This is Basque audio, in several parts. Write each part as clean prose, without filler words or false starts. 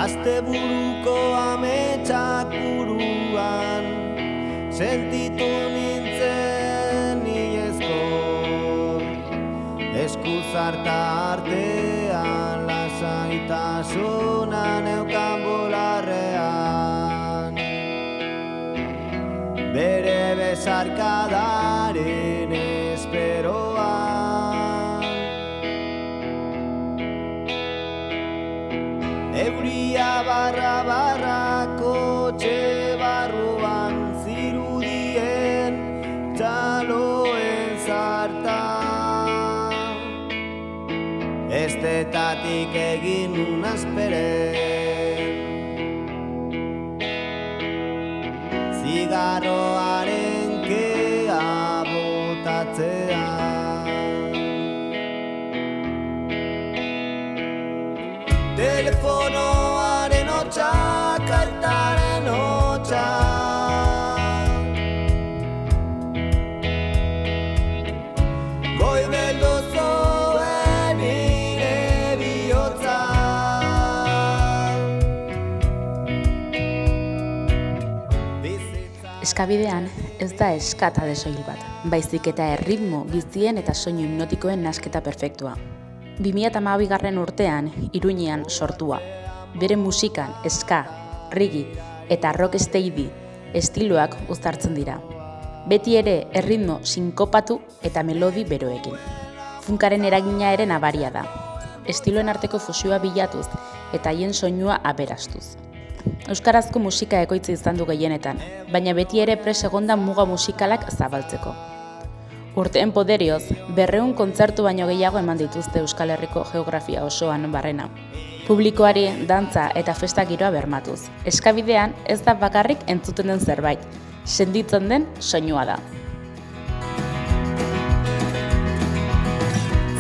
Asteburuko ametsak buruan sentitu nintzen iezko eskuzarta artean lasaitasuna neukan bularrean bere besarkadaren esperoan euria barra-barrako txe barruan zirudien txaloen zarta estetatik egin unazperen zigarroaren kea botatzean telefonoaren hotxak aitaren hotxak goibeldu zoen nire bihotza Eskabidean ez da eskata de soil bat, baizik eta erritmo bizien eta soinu hipnotikoen nasketa perfektua. 2012 urtean Iruñean sortua. Bere musikan ska, reggae eta rocksteady estiloak uztartzen dira. Beti ere erritmo sinkopatu eta melodi beroekin. Funkaren eragina ere nabaria da. Estiloen arteko fusioa bilatuz eta haien soinua aberastuz. Euskarazko musika ekoitza izan du gehienetan, baina beti ere prest egonda muga musikalak zabaltzeko. Urteen poderioz, 200 kontzertu baino gehiago eman dituzte Euskal Herriko geografia osoan barrena. Publikoari dantza eta festa giroa bermatuz. Eskabidean ez da bakarrik entzuten den zerbait, sentitzen den soinua da.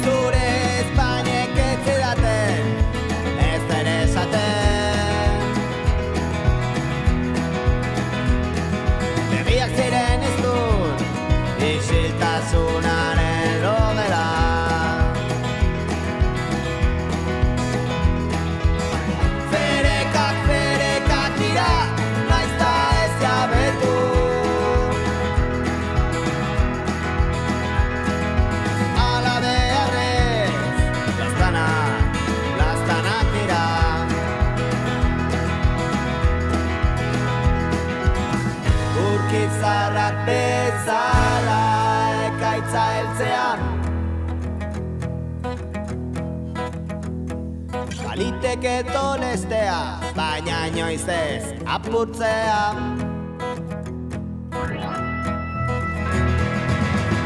Zure Espainek ez zidaten, ez ere esaten begiak ziren iztun, isiltasunaren logela ferekak dira, naiz ta ez jabetu ala beharrez, lastanak dira urkizarrak bezala ekaitza heltzean baliteke tonestea, baina inoiz ez apurtzea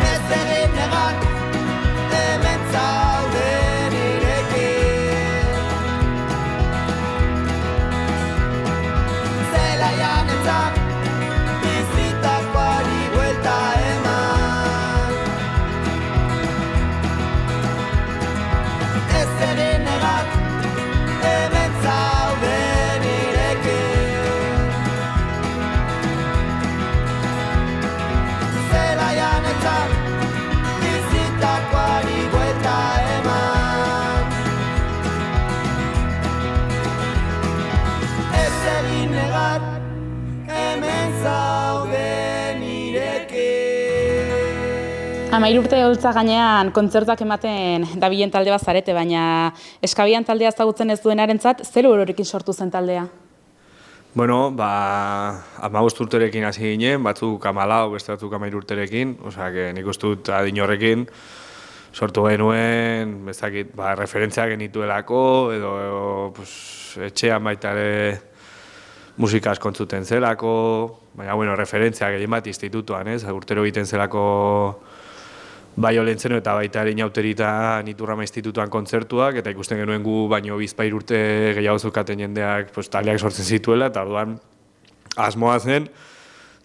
ez egin negar hemen zaude nirekin zelaian etzak bizitakoari buelta eman ez egin negar hemen zaude nirekin zelaian etzak bizitakoari buelta eman ez egin negar hemen zaude nirekin 13 urte holtza gainean kontzertuak ematen dabilen talde bat zarete, baina Eskabian taldea ezagutzen ez duenarentzat, zer helbururekin sortu zen taldea? Bueno, 15 urterekin hasi ginen, batzuk 14, beste batzuk 13 urterekin, osea, nik uste dut adin horrekin sortu genuen, bezakit, referentziak genituelako, edo etxean baita ere musika askontzuten zelako, baina, referentziak egin bat institutuan, urtero egiten zelako bai Olentzeno eta baita ere Inauterita Iturrama institutuan kontzertuak, eta ikusten genuen gu baino 2 urte gehiago zeukaten jendeak taldeak sortzen zituela, eta orduan asmoa zen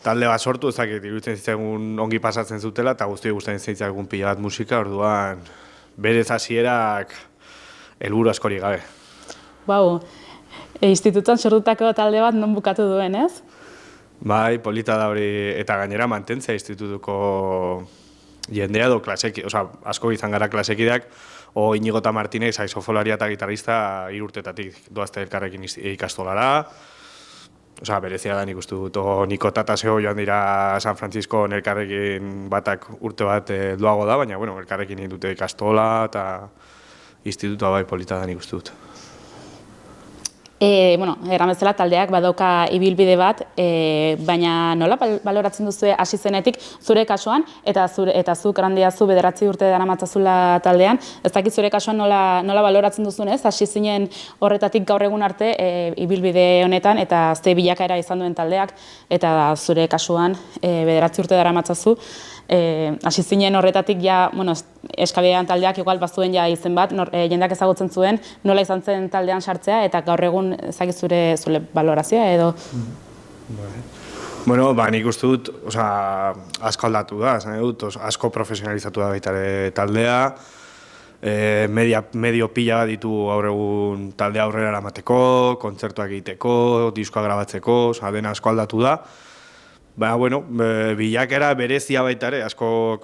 talde bat sortu, ezaket iruditzen zitzaigun ongi pasatzen zutela, eta guztioi gustatzen zitzaigun pila bat musika, orduan berez hasierak helburu askorik gabe. Bau, institutuan sortutako talde bat non bukatu duen, ez? Bai, polita da hori, eta gainera mantentzea institutuko jendea edo klaseki, asko izan gara klasekideak, o Inigo eta Martinez, saxofolaria eta gitarrista 3 urtetatik doazte elkarrekin ikastolara. Osa, berezia da nik uste dut, Niko eta Taseo joan dira San Francisco elkarrekin batak urte bat helduago da, baina bueno, elkarrekin egin dute ikastola eta institutua bai polita da nik uste dut. Eran bezala taldeak badauka ibilbide bat, baina nola baloratzen duzue hasi zenetik zure kasuan, eta zuk randiazu 9 urte daramatzazula taldean, ez dakit zure kasuan nola baloratzen duzun ez, hasi zinen horretatik gaur egun arte ibilbide honetan, eta ze bilakaera izan duen taldeak, eta zure kasuan 9 urte daramatzazu, hasi zinen horretatik ja, eskabidean taldeak igual bazuen ja izen bat, jendeak ezagutzen zuen, nola izan zen taldean sartzea, eta gaur egun ezagik zure balorazioa edo? Bueno, nik uste dut, asko aldatu da, asko profesionalizatu da baita ere taldea, medio pila bat ditu gaur egun taldea aurrera eramateko, kontzertuak egiteko, diskoa grabatzeko, dena asko aldatu da. Bilakera berezia baita ere, asko,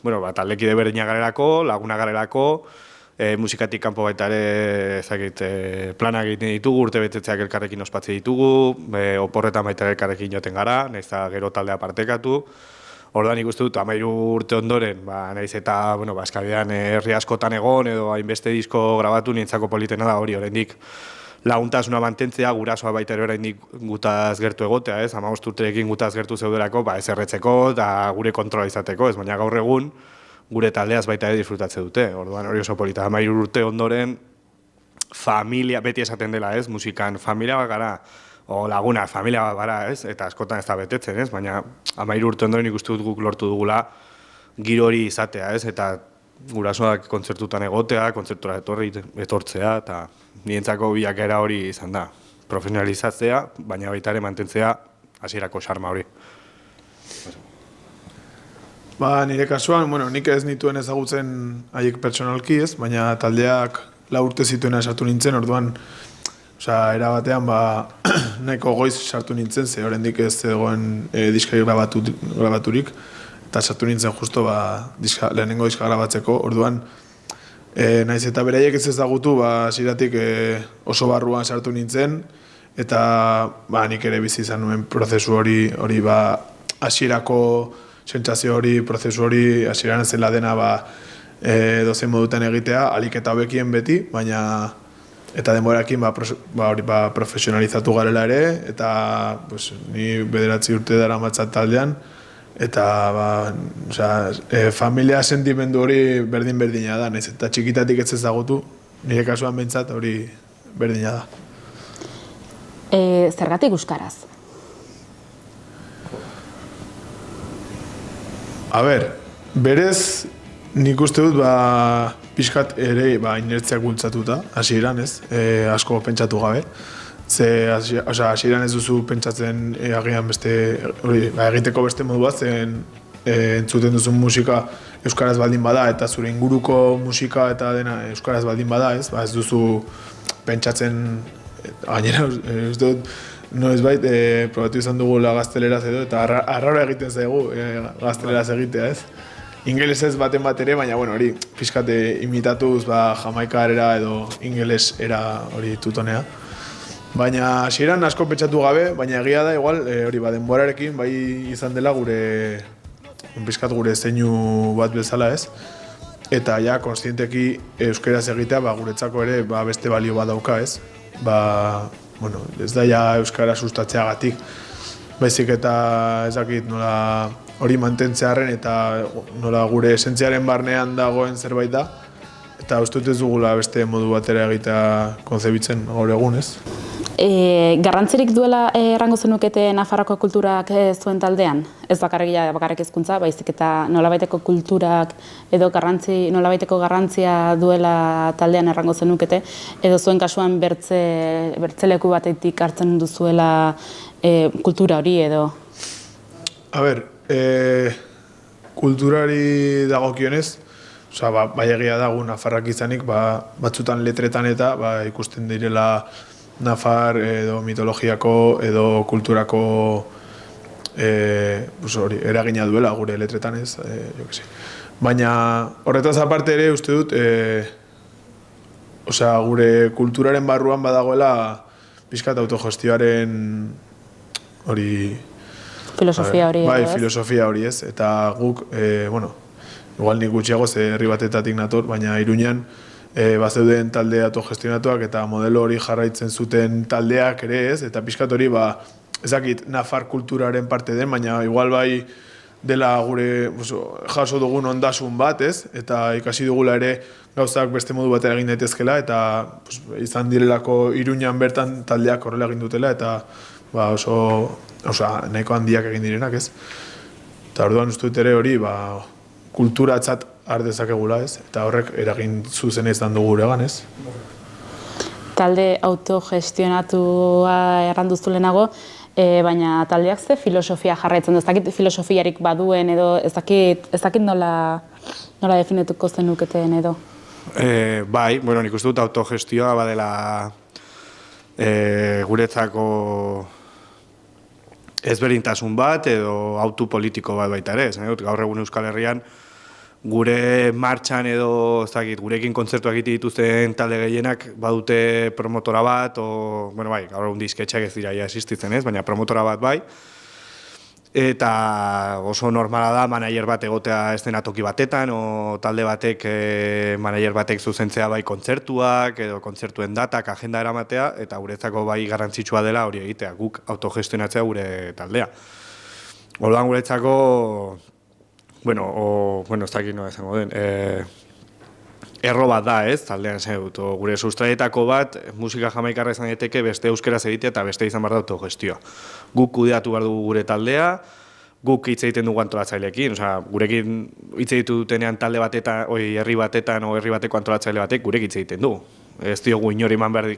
taldekide berdinak garelako, laguna garelako, musikatik kanpo baita ere planak egiten ditugu, urte betetzeak elkarrekin ospatze ditugu, oporretan baita ere elkarrekin joten gara, nahiz eta gero taldea partekatu. Orduan ikusten dut, 13 urte ondoren, nahiz eta eskabidean herri askotan egon edo hainbeste disko grabatu nientzako politena da hori oraindik. Laguntasuna mantentzea, gurasoa baita ere oraindik gutaz gertu egotea, 15 urterekin gutaz gertu zeudelako, ez erretzeko eta gure kontrola izateko, baina gaur egun gure taldeaz baita ere disfrutatze dute. Orduan hori oso polita, 13 urte ondoren familia, beti esaten dela, musikan familia bat gara, o laguna, familia bat gara, eta askotan ez da betetzen, baina 13 urte ondoren ikustu dut guk lortu dugula giro hori izatea, eta gurasoak kontzertutan egotea, kontzertura etortzea, eta nientzako bilakaera hori izan da. Profesionalizatzea, baina baita ere mantentzea hasierako xarma hori. Nire kasuan, nik ez nituen ezagutzen haiek pertsonalki baina taldeak 4 urte zituena sartu nintzen, orduan, erabatean nahiko goiz sartu nintzen, ze oraindik ez zegoen diskari grabaturik, eta sartu nintzen justo lehenengo diska grabatzeko, orduan, naiz eta beraiek ez ezagutu, hasieratik oso barruan sartu nintzen, eta nik ere bizi izan nuen prozesu hori hasierako sentsazio hori, prozesu hori, hasieran zela dena dozein modutan egitea, ahalik eta hobekien beti, baina eta denborarekin profesionalizatu garela ere, eta ni 9 urte daramatzat taldean, eta familia sentimendu hori berdina da, nahiz eta txikitatik ez ezagutu, nire kasuan behintzat hori berdina da. Zergatik euskaraz? Berez nik uste dut pixkat ere inertziak bultzatuta, hasieran asko pentsatu gabe. Hasieran ez duzu pentsatzen agian egiteko beste modu bat, entzuten duzun musika euskaraz baldin bada, eta zure inguruko musika eta dena euskaraz baldin bada, ez duzu pentsatzen, gainera, ez dut, noizbait, probatu izan dugula gazteleraz edo, eta arraro egiten zaigu gazteleraz egitea, ez? Ingelesez baten bat ere, baina hori, pixkate imitatuz jamaikaera edo ingelesera hori tutonea. Baina hasieran asko pentsatu gabe, baina egia da, igual, hori denborarekin bai izan dela gure zeinu bat bezala, ez? Eta ja, konstienteki euskeraz egitea, guretzako ere beste balio bat dauka, ez? Ez da ja euskara sustatzeagatik, baizik eta ezakit nola hori mantentzearen eta nola gure esentziaren barnean dagoen zerbait da, eta uste dut ez dugula beste modu batera egitea konzebitzen gaur egun, ez? Garrantzirik duela errango zenukete Nafarroako kulturak zuen taldean? Ez bakarrik hizkuntza, baizik eta nolabaiteko kulturak edo nolabaiteko garrantzia duela taldean errango zenukete, edo zuen kasuan bertzeleku batetik hartzen duzuela kultura hori edo? Kulturari dagokionez, bai egia dago Nafarrak izanik, batzutan letretan eta ikusten direla Nafar edo mitologiako edo kulturako eragina duela gure letretan, ez, Baina horretaz aparte ere uste dut, gure kulturaren barruan badagoela pixkat autogestioaren hori... Filosofia hori. Bai, filosofia hori ez. Eta guk, igual nik gutxiago ze herri batetatik nator, baina Iruñan bazeuden talde autogestionatuak eta modelo hori jarraitzen zuten taldeak ere ez, eta pixkat hori ezakit nafar kulturaren parte den, baina igual bai dela gure jaso dugun ondasun bat ez, eta ikasi dugula ere gauzak beste modu batera egin daitezkela, eta izan direlako Iruñan bertan taldeak horrela egin dutela, eta nahiko handiak egin direnak ez. Eta orduan uste dut ere hori kulturatzat har dezakegula ez, eta horrek eragin zuzen izan dugu guregan ez. Talde autogestionatua erranduztu lehenago, baina taldeak ze filosofia jarraitzen du, ez dakit filosofiarik baduen edo ez dakit nola definituko zenuketen edo? Bai, nik uste dut autogestioa badela guretzako ezberdintasun bat edo autu politiko bat baita ere. Gaur egun Euskal Herrian gure martxan edo gurekin kontzertuak egiten dituzten talde gehienak badute promotora bat, gaur egun disketxeak ez dira existitzen ez, baina promotora bat bai. Eta oso normala da manager bat egotea eszenatoki batetan, o talde batek manager batek zuzentzea bai kontzertuak edo kontzertuen datak, agenda eramatea, eta guretzako bai garrantzitsua dela hori egitea, guk autogestionatzea gure taldea. Orduan guretzako, ez dakit nola esango den, erro bat da ez, taldean zen dut, gure sustraietako bat, musika jamaikarra izan daiteke beste euskeraz egitea eta beste izan behar da autogestioa. Guk kudeatu behar dugu gure taldea, guk hitz egiten dugu antolatzaileekin, gurekin hitz egiten dutenean talde batetan, herri batetan o herri bateko antolatzaile batek gurek hitz egiten du. Ez diogu inori eman behar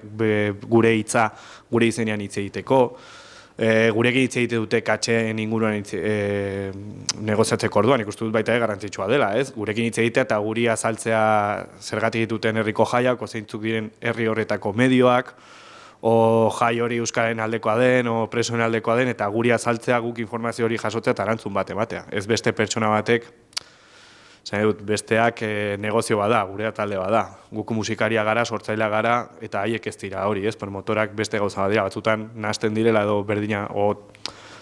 gure hitza gure izenean hitz egiteko. Gurekin hitz egite dute katxeen inguruan negoziatzeko orduan, ikustu dut baita garrantzitsua dela, ez? Gurekin hitz egitea eta guri azaltzea zergatik dituten herriko jaiak, zeintzuk diren herri horretako medioak, o jai hori euskaren aldekoa den, o presoen aldekoa den, eta guri azaltzea guk informazio hori jasotzea eta erantzun bat ematea. Ez beste pertsona batek, besteak negozio bada, gure talde bada. Guk musikaria gara, sortzailea gara, eta haiek ez dira hori, ez? Promotorak beste gauza bat dira, batzutan nahasten direla edo berdina, o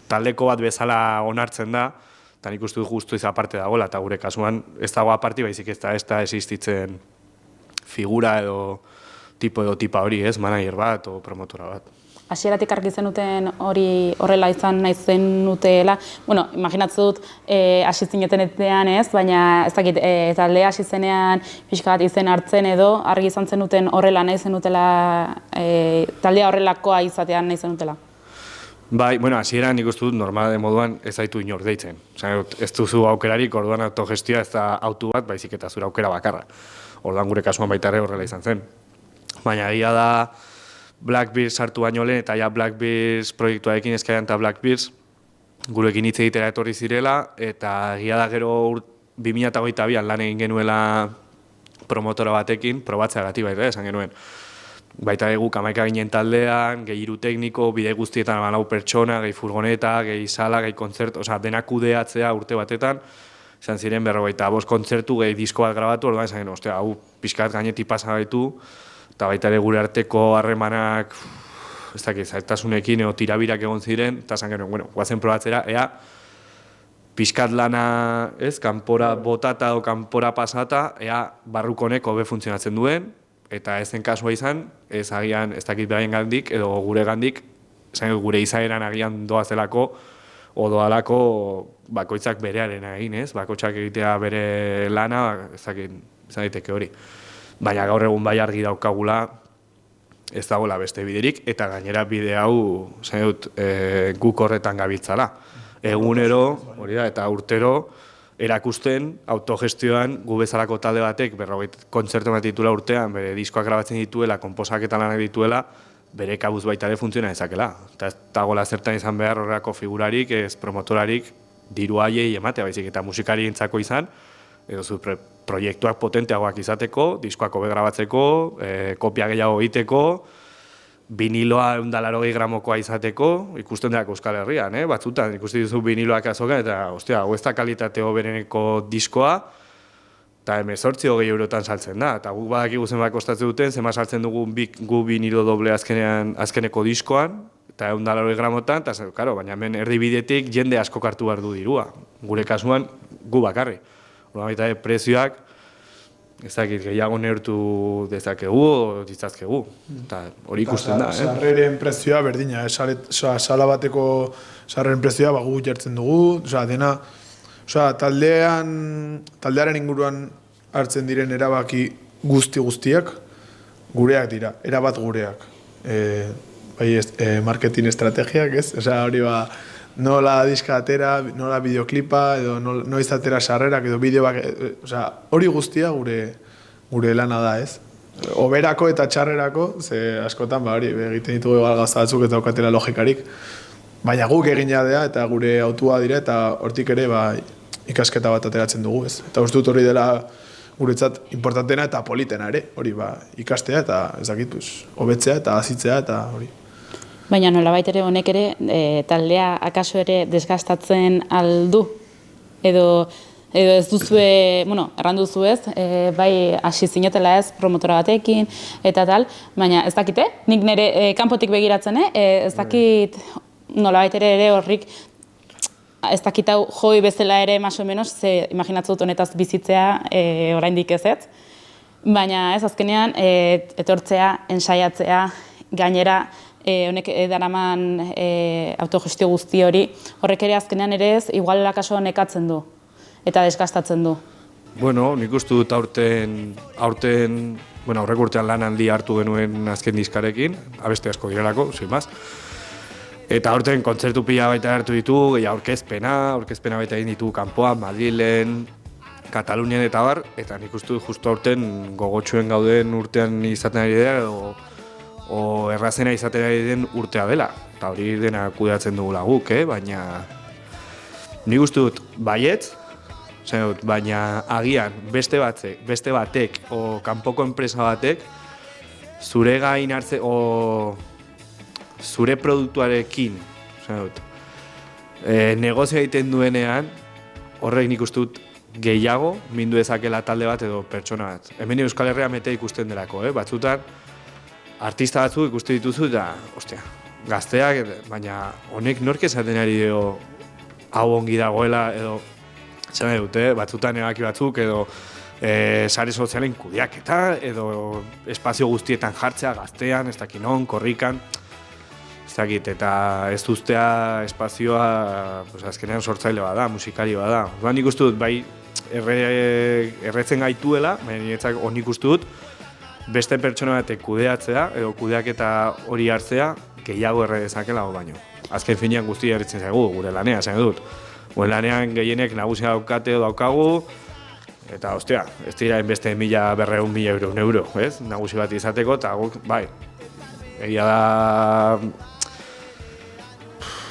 taldeko bat bezala onartzen da, eta nik uste dut justu izan aparte dagoela, eta gure kasuan ez dago aparti, baizik ez da existitzen figura edo tipa hori, ez? Manager bat o promotora bat. Hasieratik argi zenuten horrela izan nahi zenutela, imaginatzen dut hasi zinetenean ez, baina ez dakit taldea hasi zenean pixka bat izen hartzen edo argi izan zenuten horrela nahi zenutela, taldea horrelakoa izatean nahi zenutela. Bai, hasieran nik uste dut normala den moduan ez zaitu inor deitzen. Ez duzu aukerarik, orduan autogestioa ez da autu bat, baizik eta zure aukera bakarra. Orduan gure kasuan baita ere horrela izan zen. Baina egia da Blackbears sartu baino lehen eta Blackbears proiektuarekin eskaian eta Blackbears gurekin hitz egitera etorri zirela eta egia da gero 2022an lan egin genuela promotora batekin, probatzeagatik baita esan genuen. Baita guk 11 ginen taldean, gehi 3 tekniko, bide guztietan 14 pertsona, gehi furgoneta, gehi sala, gehi kontzertu, denak kudeatzea urte batetan, izan ziren 45 kontzertu, gehi disko bat grabatu, orduan esan genuen, hau pixkat gainetik pasa gaitu, eta baita ere gure arteko harremanak, ez dakit, zailtasunekin edo tirabirak egon ziren, eta esan genuen, guazen probatzera, ea, pixkat lana, kanpora botata o kanpora pasata, ea barruko honek hobe funtzionatzen duen, eta ez zen kasua izan, ez agian, ez dakit beraien gandik, edo gure gandik, esan gure izaeran agian doazelako, o doalako bakoitzak berearen egin, ez? Bakoitzak egitea bere lana, ez dakit, izan daiteke hori. Baina gaur egun bai argi daukagula, ez dagoela beste biderik, eta gainera bide hau, esan dut, guk horretan gabiltzala. Egunero, hori da, eta urtero, erakusten, autogestioan, gu bezalako talde batek, 40 kontzertu bat dituela urtean, bere diskoak grabatzen dituela, konposaketan lanak dituela, bere kabuz baita ere funtziona dezakela. Eta ez dagoela zertan izan behar horrelako figurarik, ez promotorarik, diru haiei ematea, baizik eta musikarientzako izan, edo zu proiektuak potenteagoak izateko, diskoak hobe grabatzeko, kopia gehiago egiteko, viniloa 180 gramokoa izateko, ikusten dira Euskal Herrian, batzutan ikusten duzu viniloak azokan, eta, hau ez da kalitate hobereneko diskoa, eta 18-20 eurotan saltzen da, eta guk badakigu zenbat kostatzen duten, zenbat saltzen dugu gu vinilo doble azkeneko diskoan, eta 180 gramotan, eta claro, baina hemen erdibidetik jende asko hartu behar du dirua, gure kasuan gu bakarri. Baita prezioak, ez dakit, gehiago neurtu dezakegu, ditzazkegu, eta hori ikusten da. Sarreren prezioa berdina, sala bateko sarreren prezioa gu jartzen dugu, dena, taldearen inguruan hartzen diren erabaki guztiak gureak dira, erabat gureak. Marketing estrategiak, ez? Hori nola diska atera, nola bideoklipa, edo noiz atera sarrerak, edo bideoak, hori guztia gure lana da, ez? Oberako eta txarrerako, ze askotan, hori, egiten ditugu gauza batzuk eta daukatela logikarik, baina guk egin jadea eta gure autua dira eta hortik ere ikasketa bat ateratzen dugu, ez? Eta uste dut hori dela guretzat importantena eta politena ere, hori ikastea eta ezakituz, hobetzea eta hazitzea eta hori. Baina nolabait ere honek ere taldea akaso ere desgastatzen aldu? Edo ez duzue, erran duzu ez, bai hasi zinetela ez promotora batekin eta tal, baina ez dakite, nik nire kanpotik begiratzen, ez dakit nolabait ere horrik, ez dakit hau joi bezala ere maso menos, ze imaginatzen dut honetaz bizitzea oraindik ez ez, baina ez azkenean etortzea, ensaiatzea, gainera, honek daraman autogestio guzti hori, horrek ere azkenean ere ez, igual akaso nekatzen du eta desgastatzen du. Bueno, nik uste dut aurten, aurreko urtean lan handi hartu genuen azken diskarekin, abeste asko direlako, sin más. Eta aurten kontzertu pila baita hartu ditu, aurkezpena baita egin ditu kanpoan, Madrilen, Katalunian eta bar, eta nik uste dut justu aurten gogotsuen gauden urtean izaten ari dira, o errazena izaten ari den urtea dela. Eta hori dena kudeatzen dugula guk, baina nik uste dut baietz, baina agian beste batek, o kanpoko enpresa batek, zure gain hartze, o zure produktuarekin, negozio egiten duenean, horrek nik uste dut gehiago mindu dezakela talde bat edo pertsona bat. Hemen Euskal Herria mete ikusten delako, batzutan artista batzuk ikusten dituzu eta, gazteak, baina honek nork esaten ari dio hau ongi dagoela edo batzutan erabaki batzuk edo sare sozialen kudeaketa edo espazio guztietan jartzea gaztean, ez dakit non, korrikan, ez dakit, eta ez duztea espazioa azkenean sortzaile bada, musikari bada. Orduan nik uste dut, bai, erretzen gaituela, baina niretzak nik uste dut, beste pertsona batek kudeatzea edo kudeaketa hori hartzea gehiago erre dezakela baino. Azken finean guztia erritzen zaigu, gure lanea, esan dut. Gure lanean gehienek nagusia daukate daukagu, eta ez dira beste 1.200.000 euro, ez? Nagusi bat izateko, eta guk, bai, egia da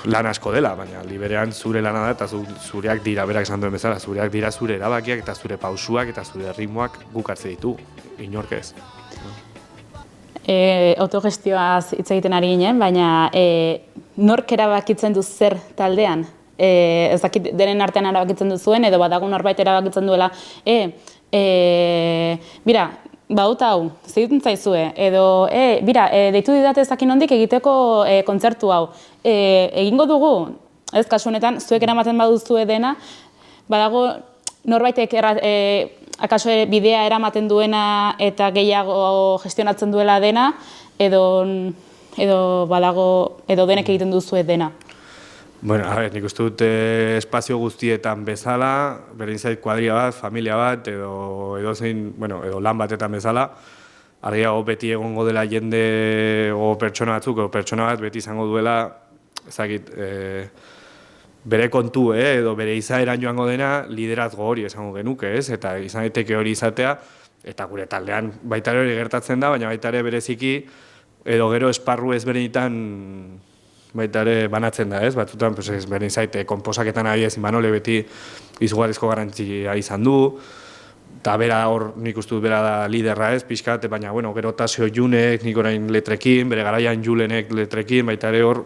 lan asko dela, baina liberean zure lana da eta zureak dira, berak esan duen bezala, zureak dira zure erabakiak eta zure pausuak eta zure ritmoak guk hartze ditu, inork ez. Autogestioaz hitz egiten ari ginen, baina nork erabakitzen du zer taldean? Ez dakit denen artean erabakitzen duzuen, edo badago norbait erabakitzen duela, bira, baut hau, zegiten zaizue, edo, bira, deitu didate ezakin hondik egiteko kontzertu hau. Egingo dugu, ez kasu honetan, zuek eramaten baduzue dena, badago norbaitek akaso bidea eramaten duena eta gehiago gestionatzen duela dena, edo badago, edo denek egiten duzue dena. Bueno, nik uste dut espazio guztietan bezala, berdin zait kuadria bat, familia bat, edo lan batetan bezala, argiago beti egongo dela jende o pertsona batzuk, edo pertsona bat beti izango duela, ezakit, bere kontu, edo bere izaeran joango dena, liderazgo hori esango genuke, ez? Eta izan daiteke hori izatea, eta gure taldean baita hori gertatzen da, baina baita ere bereziki, edo gero esparru ezberdinetan baita ere banatzen da, ez? Batzutan, berdin zaite, konposaketan ari ezin Manole beti izugarrizko garrantzia izan du, eta bera hor nik uste dut bera da liderra ez, pixkat, baina, gero Tasio Junek, nik orain letrekin, bere garaian Julenek letrekin, baita ere hor,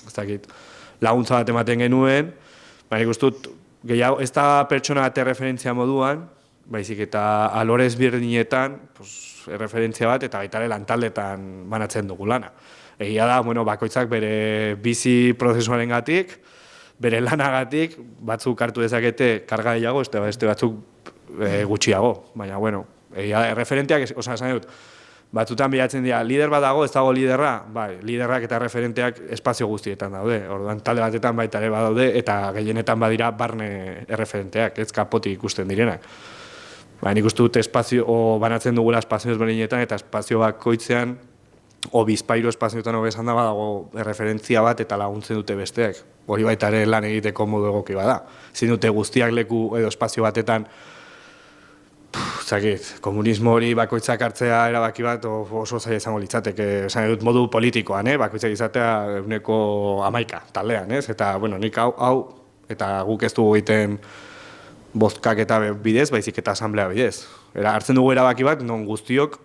ez dakit, laguntza bat ematen genuen, baina nik uste dut, gehiago, ez da pertsona bate referentzia moduan, baizik eta alore ezberdinetan erreferentzia bat eta baita ere lantaldetan banatzen dugu lana. Egia da, bakoitzak bere bizi prozesuarengatik, bere lanagatik, batzuk hartu dezakete karga gehiago, beste batzuk gutxiago, baina, egia da, erreferenteak, esan dut, batzutan bilatzen dira, lider bat dago, ez dago liderra, bai, liderrak eta referenteak espazio guztietan daude, orduan talde batetan baita ere badaude, eta gehienetan badira barne erreferenteak, ez kapotik ikusten direnak. Nik uste dut banatzen dugula espazio ezberdinetan, eta espazio bakoitzean, bizpahiru espazioetan esan da badago erreferentzia bat eta laguntzen dute besteak. Hori baita ere lan egiteko modu egoki bada. Zin dute guztiak leku edo espazio batetan komunismo hori bakoitzak hartzea erabaki bat oso zaila izango litzateke, esan dut modu politikoan, bakoitzak izatea 111 taldean, eta nik hau, eta guk ez dugu egiten bozkak eta bidez, baizik eta asamblea bidez. Hartzen dugu erabaki bat, non guztiok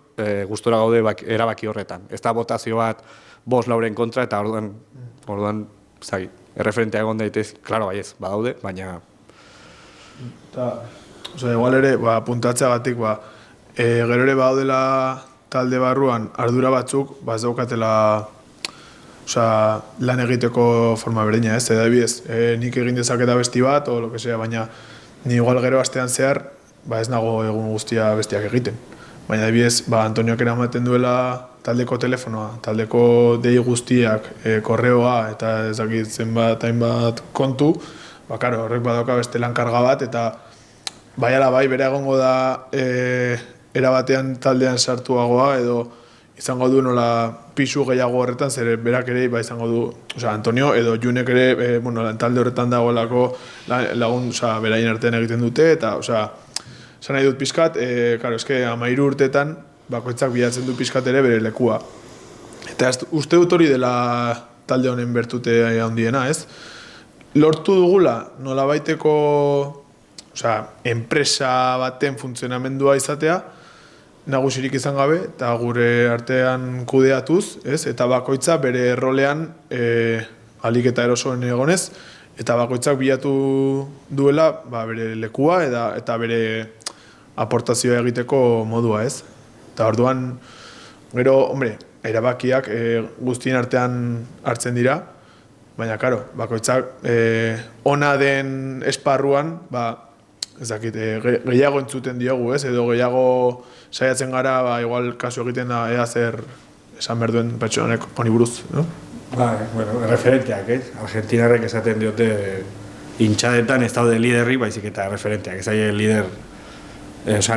gustora gaude erabaki horretan. Ez da botazio bat 5-4 kontra, eta orduan, erreferentea egon daitez, klaro baiez, badaude, baina... Igual ere, puntatzeagatik, gero ere badaudela talde barruan ardura batzuk, ez daukatela lan egiteko forma berdina, ez? Edabidez, nik egin dezaketa besti bat, o lo que sea, baina ni igual gero astean zehar, ez nago egun guztia bestiak egiten. Baina edabidez, Antoniok eramaten duela taldeko telefonoa, taldeko dei guztiak, korreoa, eta ezakitzen bat, hainbat kontu, horrek badauka beste lan karga bat, eta bai ala bai, bere egongo da erabatean taldean sartuagoa, edo izango du nola pisu gehiago horretan, zer berak ere izango du, Antonio edo Junek ere, talde horretan dagoelako lagun, beraien artean egiten dute, eta, esan nahi dut pixkat, eske 13 urteetan, bakoitzak bilatzen du pixkat ere bere lekua. Eta uste dut hori dela talde honen bertute handiena, ez? Lortu dugula, nola baiteko enpresa baten funtzionamendua izatea, nagusirik izan gabe, eta gure artean kudeatuz, eta bakoitza bere rolean alik eta erosoen egonez, eta bakoitzak bilatu duela bere lekua eta bere aportazioa egiteko modua, ez? Eta orduan, gero, erabakiak guztien artean hartzen dira, baina, bakoitzak ona den esparruan, gehiago entzuten diogu, edo gehiago saiatzen gara, igual kasu egiten da ea zer esan behar duen pertsonek honi buruz, no? Referenteak, Argentinarrek esaten diote intxadetan ez daude liderri, baizik eta referenteak, ez aile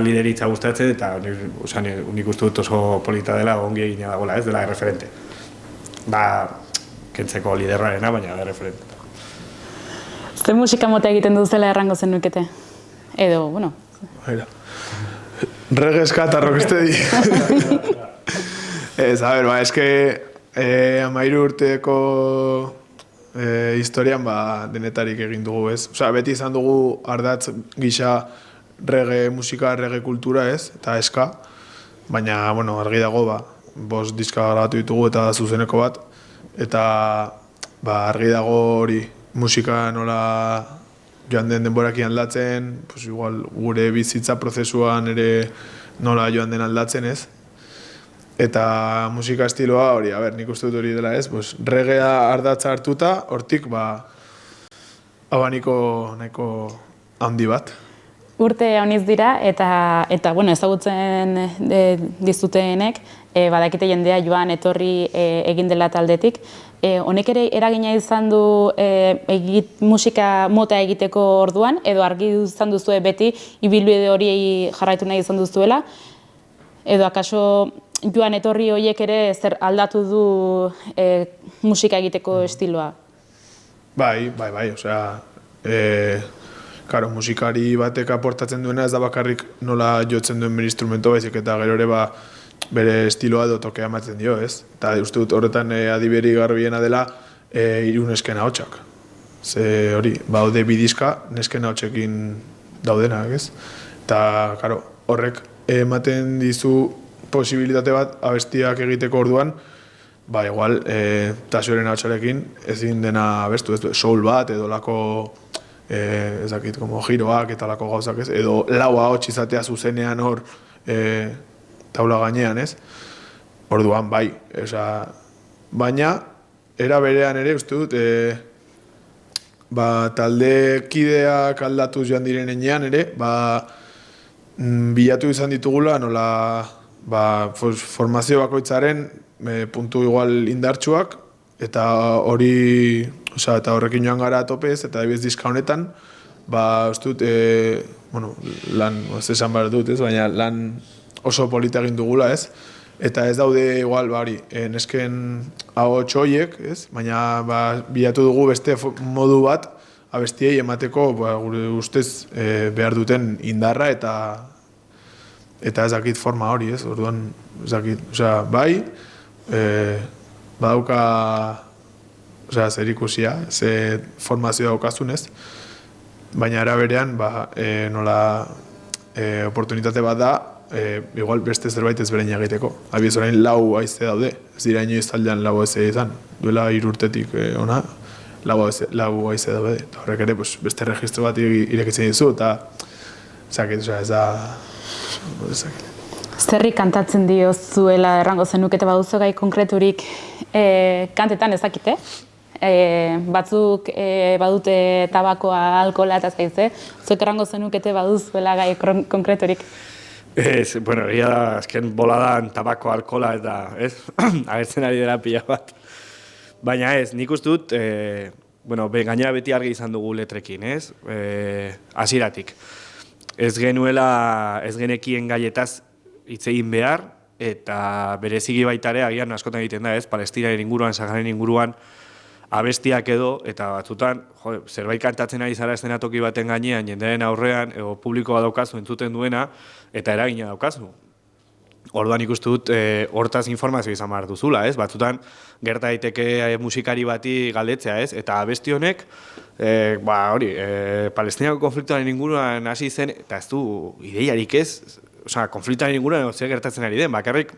lideritza gustatzen, eta nik uste dut oso polita dela, ongi egina dagoela, ez dela referente. Kentzeko liderrarena, baina da referente. Ze musika mota egiten duzela errango zen nukete? Edo, Reggae, ska eta rocksteady. Eske 13 urteko historian denetarik egin dugu, ez? Beti izan dugu ardatz gisa reggae musika, reggae kultura, ez? Eta ska, baina, argi dago, 5 diska grabatu ditugu eta zuzeneko bat, eta argi dago hori musika nola joan den denborakin aldatzen, igual gure bizitza prozesuan ere nola joan den aldatzen, ez? Eta musika estiloa hori, nik uste dut hori dela, ez? Reggaea ardatza hartuta, hortik abaniko nahiko handi bat. Urte hauniz dira, eta ezagutzen dizutenek, badakite jendea joan etorri egin dela taldetik. Honek ere eragina izan du musika mota egiteko orduan, edo argi izan duzue beti ibilbide hori jarraitu nahi izan duzuela, edo akaso joan etorri horiek ere zer aldatu du musika egiteko estiloa? Bai, musikari batek aportatzen duena ez da bakarrik nola jotzen duen bere instrumento, baizik eta gero ere bere estiloa edo tokea ematen dio, ez? Eta uste dut horretan adiberi garbiena dela 3 nesken ahotsak. Ze hori, baude 2 diska nesken ahotsekin daudenak, ez? Eta, horrek ematen dizu posibilitate bat abestiak egiteko orduan, igual, Tasioren ahotsarekin ezin dena abestu, ez? Soul bat edo lako ez dakit, como giroak eta lako gauzak, ez? Edo lau ahots izatea zuzenean hor taula gainean, ez? Orduan, bai, baina, era berean ere, uste dut, taldekideak aldatuz joan direnean ere, bilatu izan ditugula, nola, formazio bakoitzaren puntu igual indartsuak, eta hori, eta horrekin joan gara topez, eta ebiz diska honetan, uste dut, lan, ez esan behar dut, ez, baina lan oso polita egin dugula, ez? Eta ez daude igual, nesken ahots horiek, ez? Baina bilatu dugu beste modu bat abestiei emateko gure ustez behar duten indarra eta ez dakit forma hori, ez? Orduan, ez dakit, bai, badauka zer ikusia, ze formazio daukazun, ez? Baina era berean, nola oportunitate bat da, igual beste zerbait ez berein egiteko. Abiez orain lau haize daude, ez dira inoiz taldean lau haize izan. Duela 3 urtetik ona, lau haize daude. Eta horrek ere beste registro bat irekitzen dizu, eta ez da... Zerri kantatzen diozuela errango zenukete baduzu gai konkreturik kantetan ezakite? Batzuk badute tabakoa, alkohola eta zaize, zuek errango zenukete baduzuela gai konkreturik? Bueno, egia da, azken boladan tabako, alkohola eta, ez? Agertzen ari dela pila bat. Baina ez, nik uste dut, gainera beti argi izan dugu letrekin, ez? Hasieratik. Ez genekien gaietaz hitz egin behar, eta bereziki baita ere, agian askotan egiten da, ez? Palestinaren inguruan, Sahararen inguruan, abestiak edo, eta batzutan, zerbait kantatzen ari zara eszenatoki baten gainean, jendearen aurrean, edo publikoa daukazu entzuten duena, eta eragina daukazu. Orduan ikustu dut, hortaz informazio izan behar duzula, ez? Batzutan, gerta daiteke musikari bati galdetzea, ez? Eta abesti honek, Palestinako konfliktuaren inguruan hasi zen, eta ez du ideiarik ez, konfliktuaren inguruan zer gertatzen ari den, bakarrik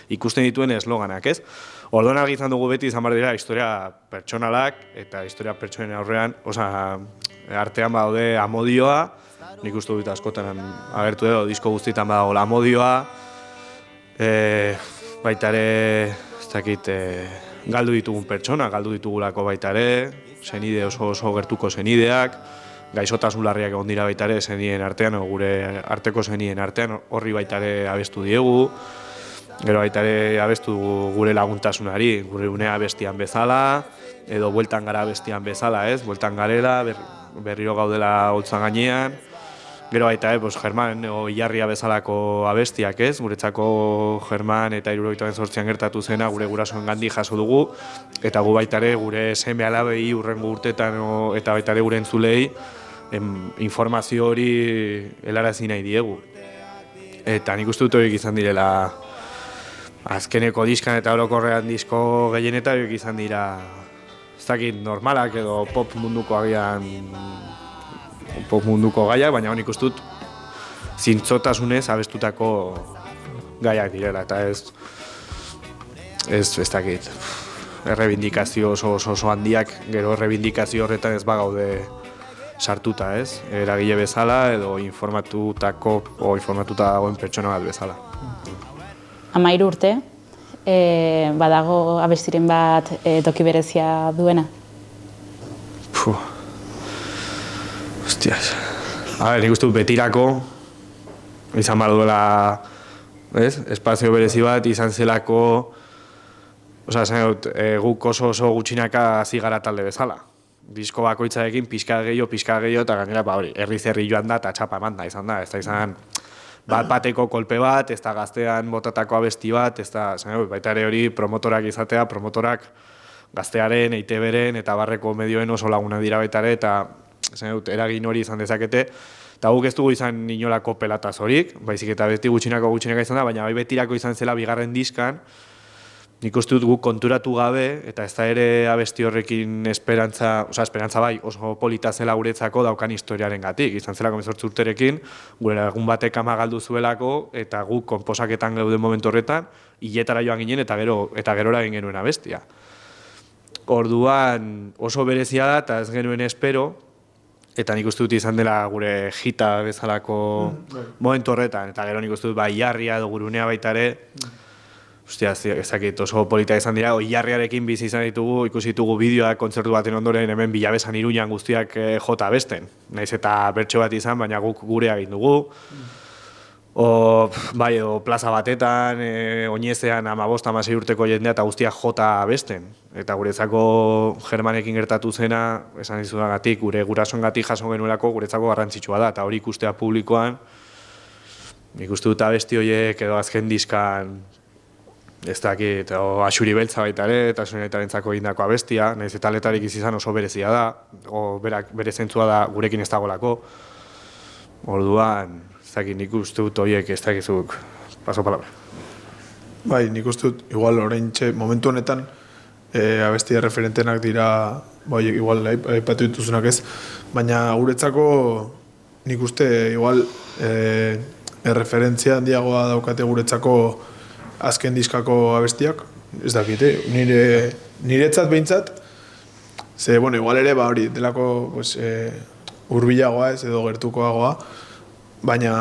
ikusten dituen esloganak, ez? Orduan argi izan dugu beti izan behar dira historia pertsonalak eta historia pertsonen aurrean, artean badaude amodioa, nik uste dut askotan agertu edo, disko guztietan badago amodioa, baita ere, ez dakit, galdu ditugun pertsona, galdu ditugulako baita ere, senide oso gertuko senideak, gaixotasun larriak egon dira baita ere senideen artean, gure arteko senideen artean, horri baita ere abestu diegu, gero baita ere abestu gure laguntasunari, gure unea abestian bezala, edo bueltan gara abestian bezala, ez? Bueltan garela, berriro gaudela holtzan gainean, gero baita German o Ilarria bezalako abestiak, ez? Guretzako German eta 78an gertatu zena gure gurasoen gandik jaso dugu, eta gu baita ere gure seme alabei hurrengo urtetan eta baita ere gure entzulei informazio hori helarazi nahi diegu. Eta nik uste dut horiek izan direla azkeneko diskan eta orokorrean disko gehienetan horiek izan dira ez dakit normalak edo pop munduko agian pop munduko gaiak, baina nik uste dut zintzotasunez abestutako gaiak direla eta ez dakit errebindikazio oso handiak, gero errebindikazio horretan ez bagaude sartuta, ez? Eragile bezala edo informatuta dagoen pertsona bat bezala. 13 urte, badago abestiren bat toki berezia duena? Hostias. Nik uste dut betirako izan behar duela, espazio berezi bat izan zelako, guk oso gutxinaka hasi gara talde bezala. Disko bakoitzarekin pixka gehiago, eta gainera, herri joan da eta txapa eman da izan da. Ez da izan bateko kolpe bat, ez da gaztean botatako abesti bat, ez da, baita ere hori promotorak izatea, promotorak gaztearen, EITB-ren eta barreko medioen oso laguna dira baita ere, eta eragin hori izan dezakete. Eta guk ez dugu izan inolako pelataz horik, baizik eta beti gutxinaka izan da, baina bai betirako izan zela bigarren diskan, nik uste dut guk konturatu gabe, eta ez da ere abesti horrekin esperantza bai, oso polita zela guretzako daukan historiaren gatik. Izan zelako 18 urterekin, gure lagun batek ama galdu zuelako, eta guk konposaketan gauden momentu horretan, hiletara joan ginen, eta gerora egin genuen abestia. Orduan oso berezia da, eta ez genuen espero, eta nik uste dut izan dela gure jita bezalako momentu horretan, eta gero nik uste dut Ilarria edo Gurunea baita ere, ostia, ezakit oso polita izan dira, Ilarriarekin bizi izan ditugu, ikusi ditugu bideoak kontzertu baten ondoren hemen Bilabesan Iruñan guztiak jota abesten. Naiz eta bertso bat izan, baina guk gurea egin dugu. Edo plaza batetan, oinezean 15-16 urteko jendea eta guztiak jota abesten. Eta guretzako Germanekin gertatu zena, esan dizudagatik, gure gurasoengatik jaso genuelako guretzako garrantzitsua da, eta hori ikustea publikoan, ikustu dut abesti horiek edo azken diskan, ez dakit, Axuri Beltza baita ere, eta Soinetarentzako egindako abestia, nahiz eta letarik izan oso berezia da, bere zentzua da gurekin ez dagolako. Orduan, ez dakit, nik uste dut horiek ez dakizuk, paso palabra. Bai, nik uste dut, igual oraintxe, momentu honetan, abestia referentenak dira, bai, igual aipatu dituzunak ez, baina guretzako nik uste, igual, referentzia handiagoa daukate guretzako azken diskako abestiak, ez dakit, niretzat behintzat, ze, bueno, igual ere, ba hori, delako, pues, hurbilagoa ez, edo gertukoagoa, baina,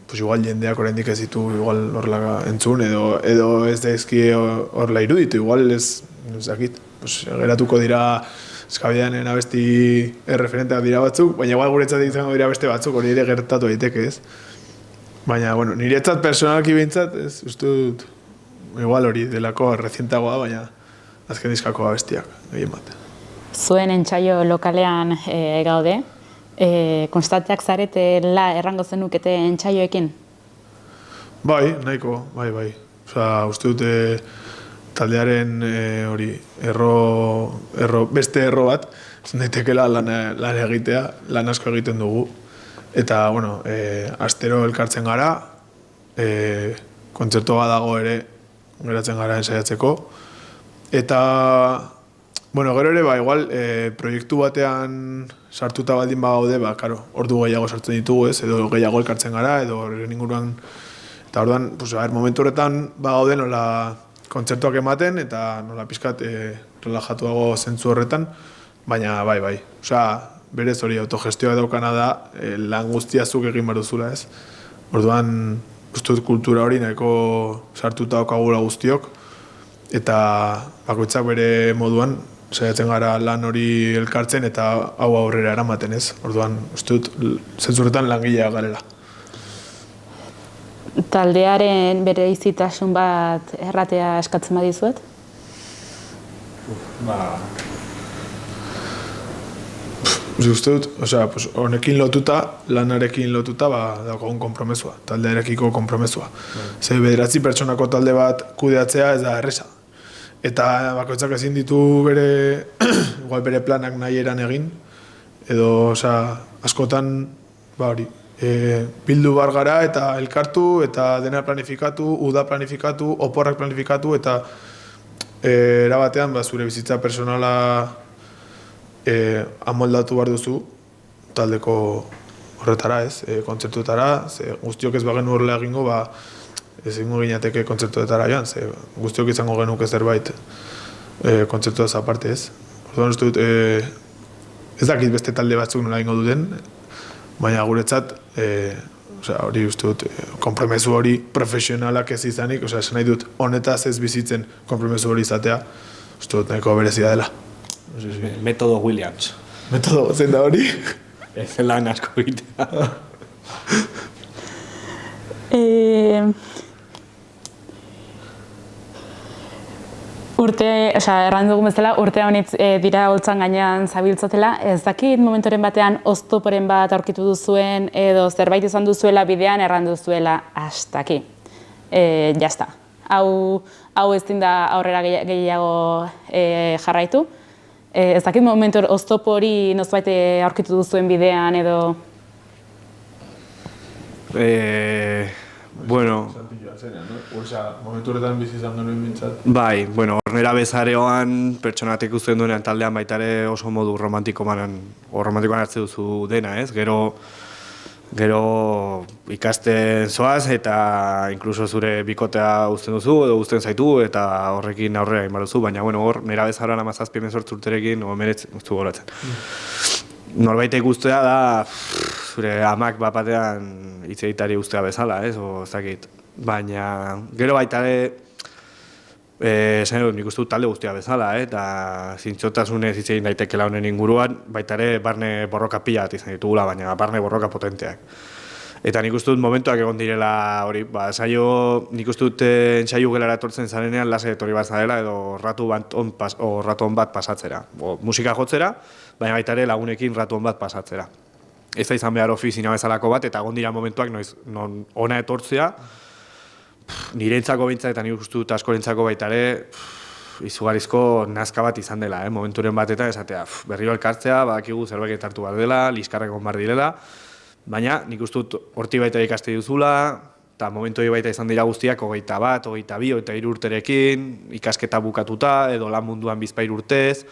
pues, igual jendeak oraindik ez ditu, igual horrela entzun, edo ez daizkie horrela iruditu, igual ez dakit, pues, geratuko dira eskabideanen abesti erreferenteak dira batzuk, baina igual guretzat izango dira beste batzuk, hori ere gertatu daiteke ez. Baina, bueno, niretzat personalki behintzat, ez, uste dut, igual hori delako rezientagoa, baina azken diskako abestiak, egin bat. Zuen entsaio lokalean gaude, konstanteak zaretela errango zenukete entsaioekin? Bai, nahiko, bai. Osa, uste dute taldearen hori, beste erro bat, daitekela lan egitea, lan asko egiten dugu. Eta, bueno, astero elkartzen gara, kontzertua dago ere, geratzen gara ensaiatzeko. Eta, bueno, gero ere, ba, igual, proiektu batean sartuta baldin bagaude, ba, karo, ordu gehiago sartzen ditugu, ez, edo gehiago elkartzen gara, edo horren inguruan. Eta orduan, pues, momentu horretan bagaude nola kontzertuak ematen, eta nola pixkat relajatuago zentzu horretan, baina, bai. Osea, berez hori autogestioa daukana da, lan guztia zuk egin behar duzula, ez? Orduan, uste dut kultura hori nahiko sartuta daukagula guztiok, eta bakoitzak bere moduan, saiatzen gara lan hori elkartzen eta hau aurrera eramaten, ez? Orduan, uste dut, zentzurretan langileak garela. Taldearen bere izitasun bat erratea eskatzen badizuet? Uste dut, osea, pues, honekin lotuta, lanarekin lotuta, ba, daukagun konpromesua, taldearekiko konpromesua. Ze 9 pertsonako talde bat kudeatzea ez da erresa. Eta bakoitzak ezin ditu igual bere planak nahi eran egin, edo, osea, askotan, ba hori, bildu bar gara eta elkartu, eta dena planifikatu, uda planifikatu, oporrak planifikatu, eta erabatean, ba, zure bizitza personala amoldatu behar duzu taldeko horretara, ez, kontzertuetara, ze guztiok ez bagenu horrela egingo, ba, ez ingo ginateke kontzertuetara joan, ze guztiok izango genuke zerbait kontzertuaz aparte, ez. Orduan uste dut, ez dakit beste talde batzuk nola egingo duten, baina guretzat, hori uste dut, konpromesu hori profesionalak ez izanik, esan nahi dut, honetaz ez bizitzen konpromesu hori izatea, uste dut nahiko berezia dela. Metodo Williams. Metodo, zein da hori? Ez lan asko egitea. Erran dugun bezala, urte honitz dira holtzan gainean zabiltzatela, ez dakit momentoren batean oztoporen bat aurkitu duzuen, edo zerbait izan duzuela bidean erran duzuela, hasta aquí. Jazta. Hau ez da aurrera gehiago jarraitu. Ez dakit momentu oztopo hori nozbait aurkitu duzuen bidean edo... Bueno... Momentu horretan bizi izan genuen bintzat. Bai, bueno, hornera bezareoan pertsonatek uzten duenean taldean baita ere oso modu romantikoan hartze duzu dena, ez? Gero ikasten zoaz eta inkluso zure bikotea uzten duzu edo uzten zaitu eta horrekin aurrera egin baduzu, baina bueno, hor nera bezaroan 17-18 urterekin, 19 goratzen. norbaitek guztia da zure amak bapatean hitz egitari ustea bezala, ez, o zakit. Baina gero baita ere, esan dut, nik uste dut talde guztia bezala, eta zintzotasunez hitz egin daitekela honen inguruan, baita ere barne borroka pila bat izan ditugula, baina barne borroka potenteak. Eta nik uste dut momentuak egon direla hori, nik uste dut ensaiu gelara etortzen zarenean lase etorri bat zarela edo ratu on bat pasatzera. Musika jotzera, baina baita ere lagunekin ratu on bat pasatzera. Ez da izan behar ofizina bezalako bat, eta egon dira momentuak non ona etortzea, nirentzako behintzak eta nik uste dut askorentzako baita ere, izugarrizko nazka bat izan dela, momenturen batetan esatea, berriro elkartzea, badakigu zerbait hartu behar dela, liskarrak egon behar direla, baina nik uste dut horti baita ikaste duzula, eta momentu baita izan dira guztiak 21, 22, 23 urterekin, ikasketa bukatuta, edo lan munduan bizpahiru urtez,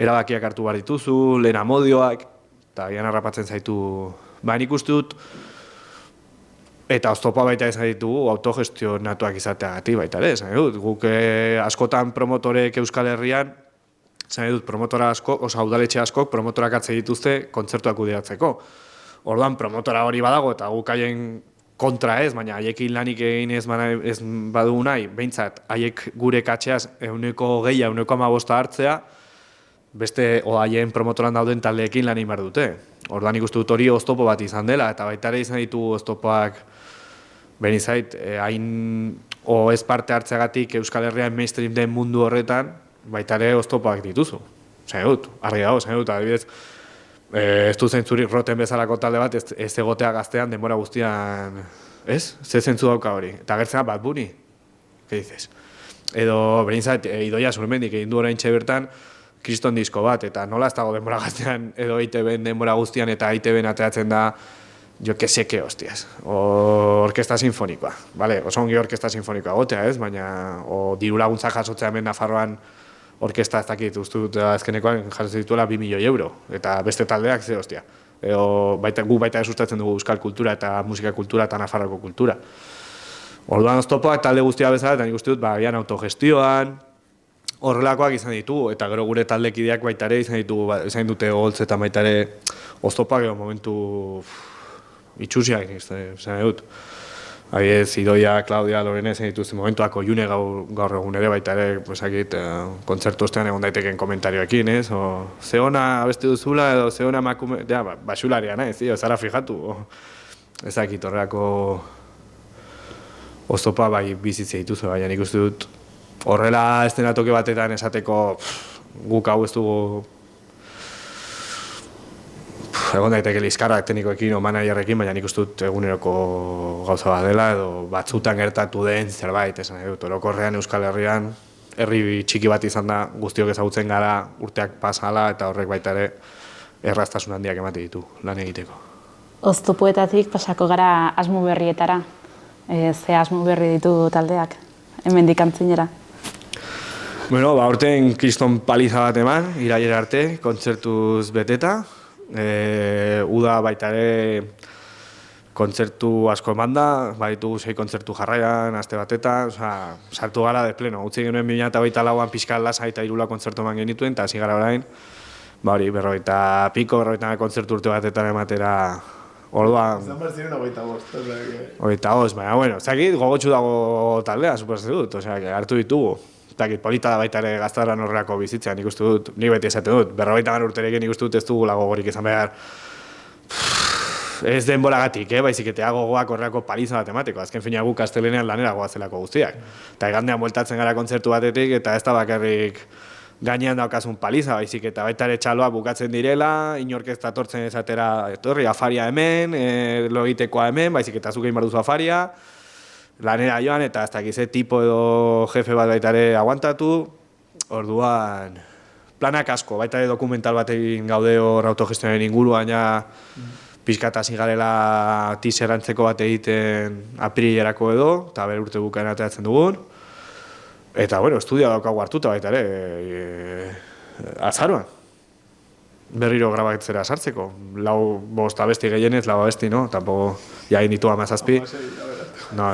erabakiak hartu behar dituzu, lehen amodioak, eta gian harrapatzen zaitu, nik uste dut, eta oztopa baita izan ditugu autogestionatuak izateagatik baita ere, esan dut, guk askotan promotorek Euskal Herrian, esan dut, promotora asko, udaletxe askok promotorak atze dituzte kontzertuak kudeatzeko. Orduan, promotora hori badago eta guk haien kontra ez, baina haiekin lanik egin ez badugu nahi, behintzat, haiek gure katxeaz 1,15 hartzea, beste haien promotoran dauden taldeekin lan egin behar dute. Orduan ikustu dut hori oztopo bat izan dela, eta baita ere izan ditugu oztopoak benizait, hain ez parte hartzeagatik Euskal Herrian mainstream den mundu horretan, baita ere oztopoak dituzu. Zain dut, argi dago, zain dut, adibidez, ez du zentzurik roten bezalako talde bat, ez egotea gaztean denbora guztian, ez? Ze zentzu dauka hori. Eta gertzea Bad Bunny, ke dices? Edo, benizait, Idoia Zurmendik egin du oraintxe bertan, kriston disko bat, eta nola ez dago denbora gaztean edo EITB-en denbora guztian eta EITB-en ateratzen da, jo que seke hostias, orkesta sinfonikoa, vale? Oso ongi orkesta sinfonikoa gotea, ez? Baina, diru laguntza jasotzea hemen Nafarroan orkesta ez dakit, uste dut azkenekoan jasotzen dituela 2 milioi euro, eta beste taldeak ze hostia. Gu baita sustatzen dugu euskal kultura eta musika kultura eta Nafarroko kultura. Orduan oztopoak talde guztia bezala, eta nik uste dut, gian autogestioan, horrelakoak izan ditugu, eta gero gure taldekideak baita ere izan dute goltzetan baita ere oztopak edo momentu itxusiak izan dut. Adibidez, Idoia, Claudia, Lorena izan dituzten momentuak Oiune gaur egun ere baita ere, kontzertu ostean egon daiteken komentarioekin, ez? Ze ona abesti duzula edo ze ona emakume, basularia naiz, ez zara fijatu. Ez dakit horrelako oztopa bai bizitzea dituzu, baina nik uste dut horrela eszenatoki batetan esateko guk hau ez dugu egon daiteke liskarrak teknikoekin o managerrekin, baina nik uste dut eguneroko gauza bat dela edo batzutan gertatu den zerbait, esan dut, orokorrean Euskal Herrian herri txiki bat izan da, guztiok ezagutzen gara urteak pasala eta horrek baita ere erraztasun handiak emate ditu lan egiteko. Oztopoetatik pasako gara asmo berrietara, ze asmo berri ditu taldeak, hemendik antzinera. Bueno, aurten kriston paliza bat eman, irailera arte, kontzertuz beteta. Uda baita ere kontzertu asko eman da, baditu 6 kontzertu jarraian, aste batetan, sartu gara de pleno. Utzi genuen 2024an pixka lasa eta 3 kontzertu eman genituen, eta hasi gara orain, hori, 40 kontzertu urte batetan ematera. Orduan... Zan behar ziren 25. 25, baina, bueno, zakit gogotxu dago taldea, suposatzen dut, hartu ditugu. Polita da baita ere gaztaran horrelako bizitzea, nik uste dut, nik beti esaten dut, 50 urterekin nik uste dut ez dugula gogorik izan behar. Ez denboragatik, baizik eta gogoak horrelako paliza bat emateko, azken fina guk astelenean lanera goazelako guztiak. Eta egandean bueltatzen gara kontzertu batetik, eta ez da bakarrik gainean daukasun paliza, baizik eta baita ere txaloa bukatzen direla, inork ez datortzen esatera, etorri, afaria hemen, lo egitekoa hemen, baizik eta zuk egin behar duzu afaria, lanera joan eta ez dakize tipo edo jefe bat baita ere aguantatu, orduan planak asko, baita ere dokumental bat egin gaude hor autogestionaren inguruan ja pixkat hasi garela teaser antzeko bat egiten apirilerako edo, eta bere urte bukaen ateratzen dugun. Eta, bueno, estudia daukagu hartuta baita ere, azaroan. Berriro grabatzera sartzeko. 5 abesti gehienez, 4 abesti, no? Tampoco, ja egin ditu 17. No,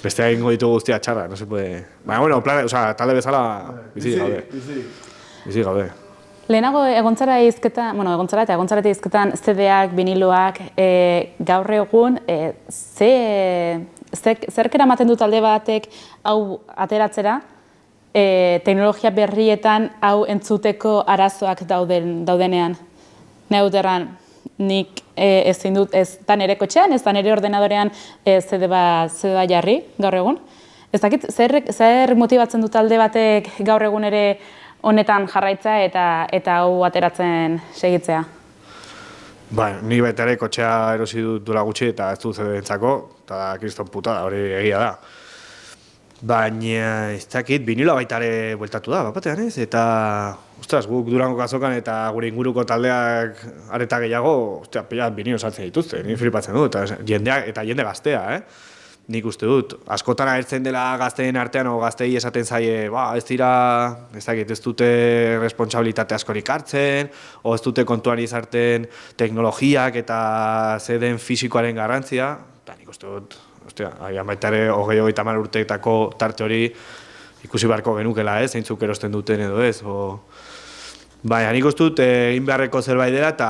beste egingo ditu guztia txarra, no se puede... Baina, bueno, talde bezala bizi gaude. Bizi gaude. Lehenago egontzara izketan CD-ak, viniloak, gaur egun, zerk eramaten du talde batek hau ateratzera, teknologia berrietan hau entzuteko arazoak daudenean. Neuterran, nik ezin dut, ez da nire kotxean, ez da nire ordenadorean CD bat jarri gaur egun. Ez dakit, zer motibatzen du talde batek gaur egun ere honetan jarraitza eta hau ateratzen segitzea? Ni baita ere kotxea erosi dut duela gutxi eta ez du CD-entzako, eta kriston putada, hori egia da. Baina, ez dakit, vinilo baita ere bueltatu da, bapatean ez? Eta, ostras, guk Durango kazokan eta gure inguruko taldeak areta gehiago, ostia, pila vinilo saltzen dituzte, ni flipatzen dut, eta jende gaztea, Nik uste dut, askotan agertzen dela gazteen artean o gaztei esaten zaie, ez dira, ez dute responsabilitate askorik hartzen, o ez dute kontuan izarten teknologiak eta zeden fisikoaren garrantzia, eta nik uste dut, agian baita ere 20-30 urteetako tarte hori ikusi beharko genukela, zeintzuk erosten duten edo ez, baina nik uste dut egin beharreko zerbait dela eta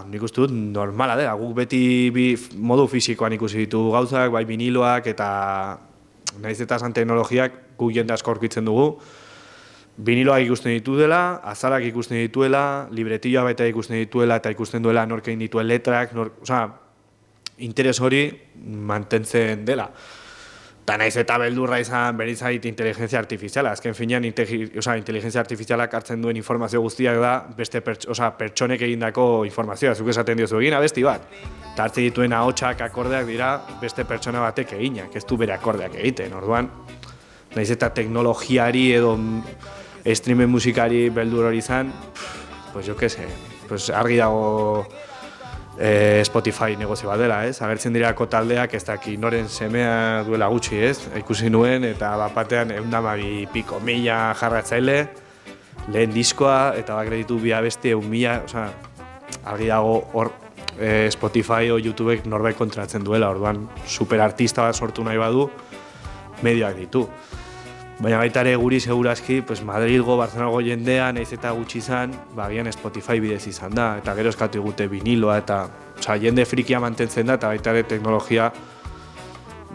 nik uste dut normala dela. Guk beti modu fisikoan ikusi ditugu gauzak, bai viniloak eta nahiz eta esan teknologiak guk jende asko aurkitzen dugu. Viniloak ikusten dituela, azalak ikusten dituela, libretilloa baita ikusten dituela eta ikusten duela nork egin dituen letrak, interes hori mantentzen dela. Eta nahiz eta beldurra izan berizait inteligentzia artifiziala. Azken finean, inteligentzia artifizialak hartzen duen informazio guztiak da beste pertsonek egindako informazioa. Zuk esaten diozu egin abesti bat. Eta hartzen dituen ahotsak akordeak dira beste pertsona batek eginak, ez du bere akordeak egiten. Orduan, nahiz eta teknologiari edo streamen musikari beldur hori izan, argi dago Spotify negozio bat dela, agertzen dirako taldeak ez daki noren semea duela gutxi, ikusi nuen eta bapatean 112.000 jarratzaile, lehen diskoa eta bakreditu bi abesti 1.000, argi dago hor Spotify o YouTubek norbait kontratzen duela, orduan superartista bat sortu nahi badu, medioak ditu. Baina baita ere guri segurazki, Madrilgo, Barcelonako jendea, nahiz eta gutxi izan, agian Spotify bidez izan da, eta gero eskatu egute viniloa, eta jende frikia mantentzen da, eta baita ere teknologia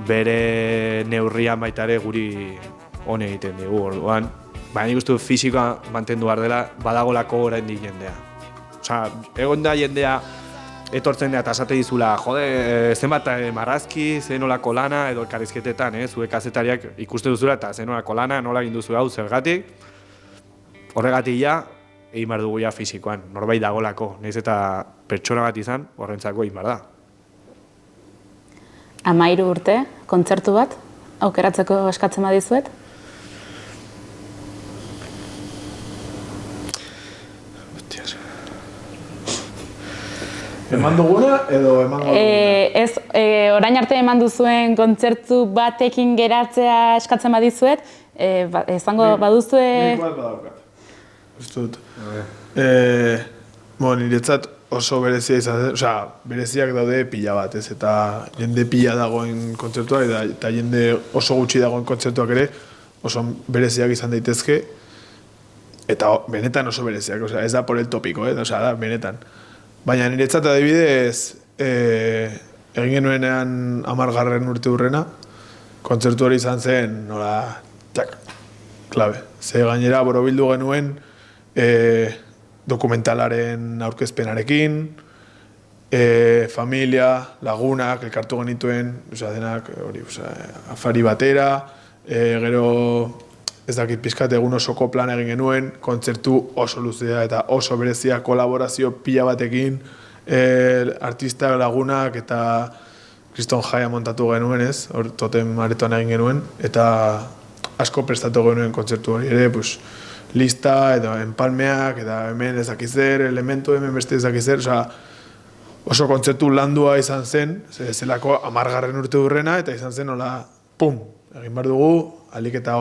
bere neurrian baita ere guri hone egiten dugu, orduan. Baina nik uste fisikoa mantendu behar dela, badagolako oraindik jendea. Egon da jendea etortzen da eta esate dizula, zenbat marrazki, zenolako lana edo elkarrizketetan, zuek kazetariak ikuste duzula eta zenolako lana, nola egin duzu hau zergatik. Horregatik egin behar dugu fisikoan, norbait dagolako, nahiz eta pertsona bat izan, horrentzako egin behar da. 13 urte, kontzertu bat, aukeratzeko eskatzen badizuet? Eman duguna edo eman duguna? Orain arte eman duzuen kontzertu batekin geratzea eskatzen badizuet, izango baduzue... Nik bat badaukat. Uste dut. Niretzat oso berezia izan, bereziak daude pila bat, eta jende pila dagoen kontzertua eta jende oso gutxi dagoen kontzertuak ere oso bereziak izan daitezke eta benetan oso bereziak, ez da por el topiko, da benetan. Baina niretzat adibidez, egin genuenean 10. urte hurrena, kontzertu hori izan zen, klabe. Ze gainera borobildu genuen dokumentalaren aurkezpenarekin, familia, lagunak, elkartu genituen, denak, afari batera, gero ez dakit pizkat egun osoko plan egin genuen, kontzertu oso luzea eta oso berezia kolaborazio pila batekin, artista lagunak eta kriston jaia montatu genuen totem aretoan egin genuen, eta asko prestatu genuen kontzertu hori ere, lista edo enpalmeak, eta hemen ez dakizer, elementu hemen beste ez dakizer, oso kontzertu landua izan zen, zelako 10. urte hurrena, eta izan zen hola, pum, egin behar dugu, alik eta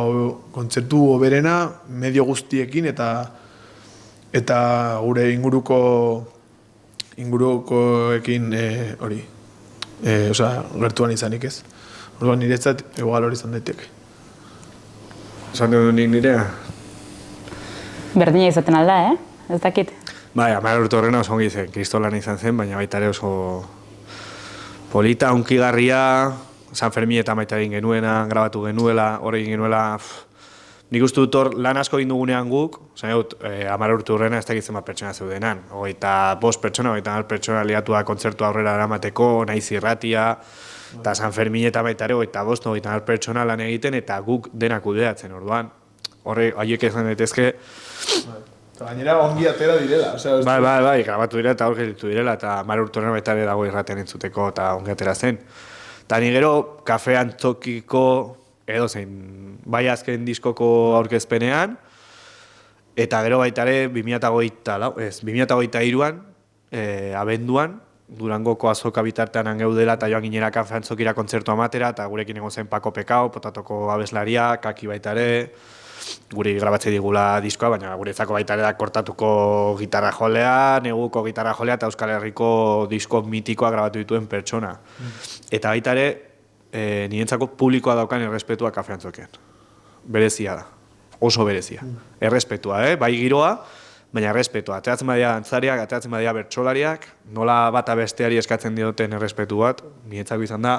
kontzertu oberena, medio guztiekin eta gure ingurukoekin hori, gertuan izanik ez. Orduan niretzat igual hori izan daiteke. Esan dut nik nirea? Berdina izaten alda, ez dakit. Bai, 10 urte horrena oso ongi zen, kristolana izan zen, baina baita ere oso polita, hunkigarria, San Fermin eta baita egin genuena, grabatu genuela, hor egin genuela, nik uste dut hor lan asko egin dugunean guk, zan dut, 10 urte horrena ez dakit zenbat pertsona zeudenan, 25 pertsona, 24 pertsona liatua kontzertu aurrera eramateko, naiz irratia, eta San Fermin eta baita ere 25 pertsona lan egiten, eta guk denak kudeatzen, orduan, horre, haiek izan daitezke, Eta gainera ongi atera direla. Bai, grabatu dira eta hor gelditu direla, eta 10 urte horrena baita ere dago irratean entzuteko eta ongi atera zen. Eta ni gero, kafe antzokiko edo zein, bai azken diskoko aurkezpenean, eta gero baita ere 2023an, abenduan, Durangoko azoka bitartean angeudela eta joan ginera kafe antzokira kontzertu amatera, eta gurekin egon zen Pako Pekao, Potatoko abeslaria, Kaki baita ere, guri grabatze digula diskoa, baina guretzako baita ere da kortatuko gitarra jolea, neguko gitarra jolea eta Euskal Herriko disko mitikoa grabatu dituen pertsona. Eta baita ere, nirentzako publikoa daukan errespetua kafe antzokian. Berezia da, oso berezia. Errespetua, bai giroa, baina errespetua. Ateratzen badia dantzariak, ateratzen badia bertsolariak, nola bata besteari eskatzen dioten errespetu bat, niretzako izan da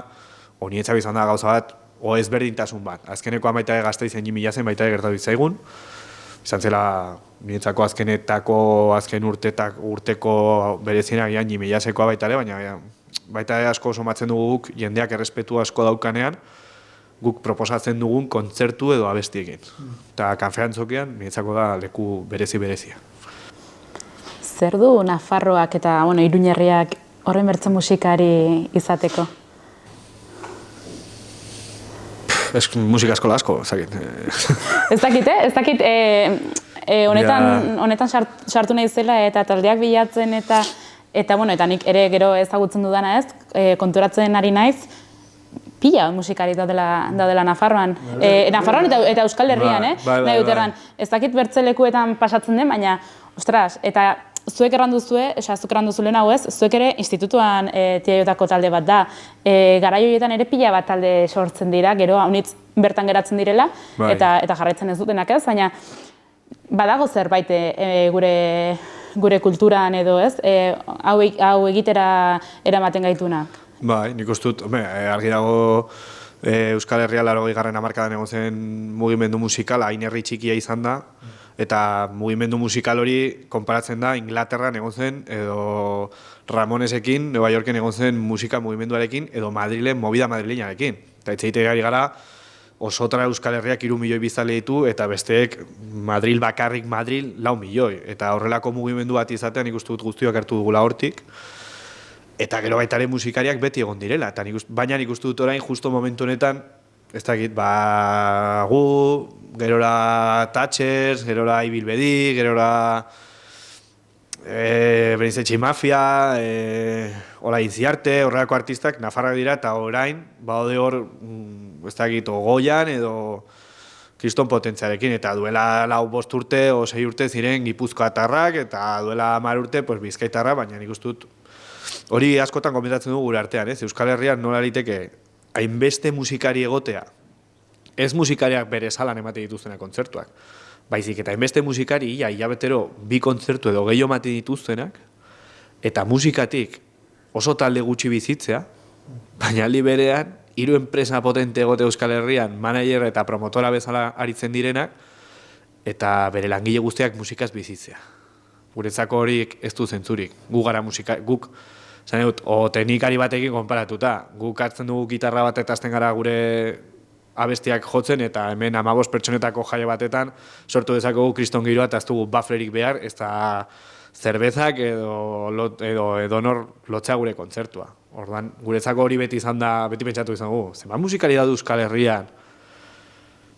gauza bat, o ezberdintasun bat. Azkeneko baita Gasteizen Jimila zen, baita gertatu zaigun. Izan zela, niretzako azken urteko berezienak gian Jimilasekoa baita ere, baina baita asko somatzen dugu guk jendeak errespetu asko daukanean, guk proposatzen dugun kontzertu edo abestiekin. Eta kafe antzokian, niretzako da leku berezia. Zer du Nafarroak eta Iruñerriak horren bertze musikari izateko? Musika eskola asko, ez dakit. Ez dakit, honetan sartu nahi zela eta taldeak bilatzen eta nik ere gero ezagutzen dudana ez, konturatzen ari naiz, pila musikari daudela Nafarroan. Nafarroan eta Euskal Herrian, nahi dut erran. Ez dakit bertzelekuetan pasatzen den, baina, ostras, eta zuek erranduzue, zuk erranduzu lehen hau ez, zuek ere institutuan tiaiotako talde bat da. Garai horietan ere pila bat talde sortzen dira, gero haunitz bertan geratzen direla, eta jarraitzen ez dutenak ez, baina badago zerbait gure kulturan edo ez, hau egitera eramaten gaitunak. Bai, nik uste dut, argi dago Euskal Herria 80. hamarkadan egon zen mugimendu musikala, hain herri txikia izan da, eta mugimendu musikal hori konparatzen da Inglaterran egon zen, edo Ramonesekin, Nueva Yorken egon zen musika mugimenduarekin, edo Madrilen, movida madrileñarekin. Eta itzaite gari gara, osotra Euskal Herriak 3 milioi biztanle ditu, eta besteek Madril bakarrik Madril 4 milioi. Eta horrelako mugimendu bat izatean nik uste dut guztiak hartu dugula hortik. Eta gero baitaren musikariak beti egon direla. Baina nik uste dut orain, justo momentu honetan, ez dakit, gu, gerora Thatchers, gerora Ibilbedi, gerora Benizetxi Mafia, Ola Inziarte, horrelako artistak Nafarrak dira, eta orain, baude hor, ez dakit, Goian edo kriston potentziarekin, eta duela 4-5 urte o 6 urte ziren Gipuzkoatarrak, eta duela 10 urte Bizkaitarra, baina nik uste dut hori askotan komentatzen dugu gure artean, Euskal Herrian nola liteke hainbeste musikari egotea, ez musikariak bere salan ematen dituztenak kontzertuak, baizik eta hainbeste musikari hilabetero 2 kontzertu edo gehiago ematen dituztenak, eta musikatik oso talde gutxi bizitzea, baina aldi berean 3 enpresa potente egote Euskal Herrian, manager eta promotora bezala aritzen direnak, eta bere langile guztiak musikaz bizitzea. Guretzako horiek ez du zentzurik, guk teknikari batekin konparatuta, guk hartzen dugu gitarra bat eta hasten gara gure abestiak jotzen, eta hemen 15 pertsonetako jaia batetan sortu dezakegu kriston giroa eta ez dugu baflerik behar, ez da zerbezak edo nor lotzea gure kontzertua. Orduan, guretzako hori beti izan da, beti pentsatu izan gu, zenbat musikari da Euskal Herrian,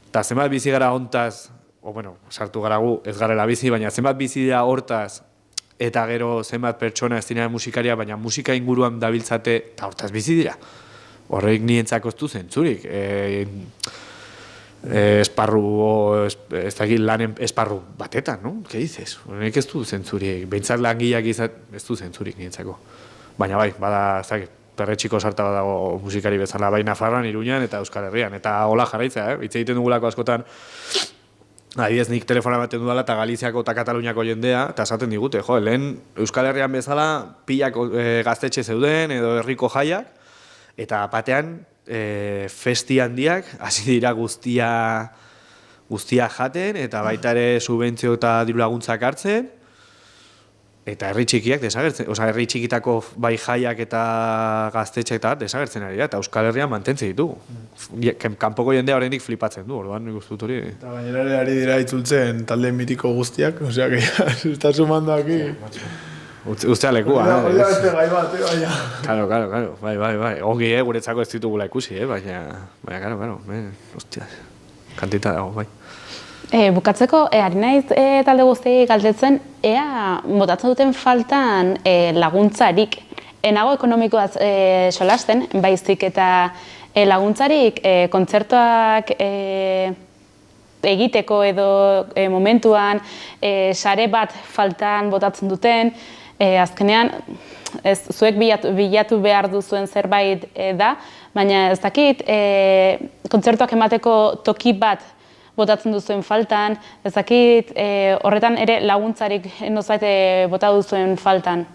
eta zenbat bizi gara hontaz, sartu gara gu, ez garela bizi, baina zenbat bizi da hortaz, eta gero zenbat pertsona ez dira musikaria, baina musika inguruan dabiltzate, eta hortaz bizi dira. Horrek nientzako ez du zentzurik. Ez dakit lan esparru batetan, no? Ke dices? Horrek ez du zentzurik. Behintzat langileak ez du zentzurik nientzako. Baina bai, bada, ez dakit, perretxiko sarta dago musikari bezala, bai Nafarroan, Iruñan eta Euskal Herrian. Eta hola jarraitzea, hitz egiten dugulako askotan Adibidez, nik telefona baten dudala eta Galiziako eta Kataluniako jendea, eta esaten digute, jo, lehen Euskal Herrian bezala pilak gaztetxe zeuden edo herriko jaiak, eta batean festi handiak, hasi dira guztia jaten, eta baita ere subentzio eta diru laguntzak hartzen, eta herri txikiak desagertzen, osea, herri txikitako bai jaiak eta gaztetxeak eta desagertzen ari da, eta Euskal Herrian mantentzen ditugu. Kanpoko jendea oraindik flipatzen du, orduan nik uste dut hori. Eta gainera ere ari dira itzultzen talde mitiko guztiak, osea, que ya se está sumando aquí. Ustea lekua, Hori da beste gai bat, baina. Claro, bai. Ongi, guretzako ez ditugula ikusi, baina, claro, hostia, kantita dago, bai. Bukatzeko, ari naiz talde guztiei galdetzen, ea botatzen duten faltan laguntzarik. Nago ekonomikoaz solasten, baizik eta laguntzarik kontzertuak egiteko edo momentuan sare bat faltan botatzen duten, azkenean zuek bilatu behar duzuen zerbait da, baina ez dakit kontzertuak emateko toki bat botatzen duzuen faltan, ez dakit horretan ere laguntzarik nozbait bota duzuen faltan.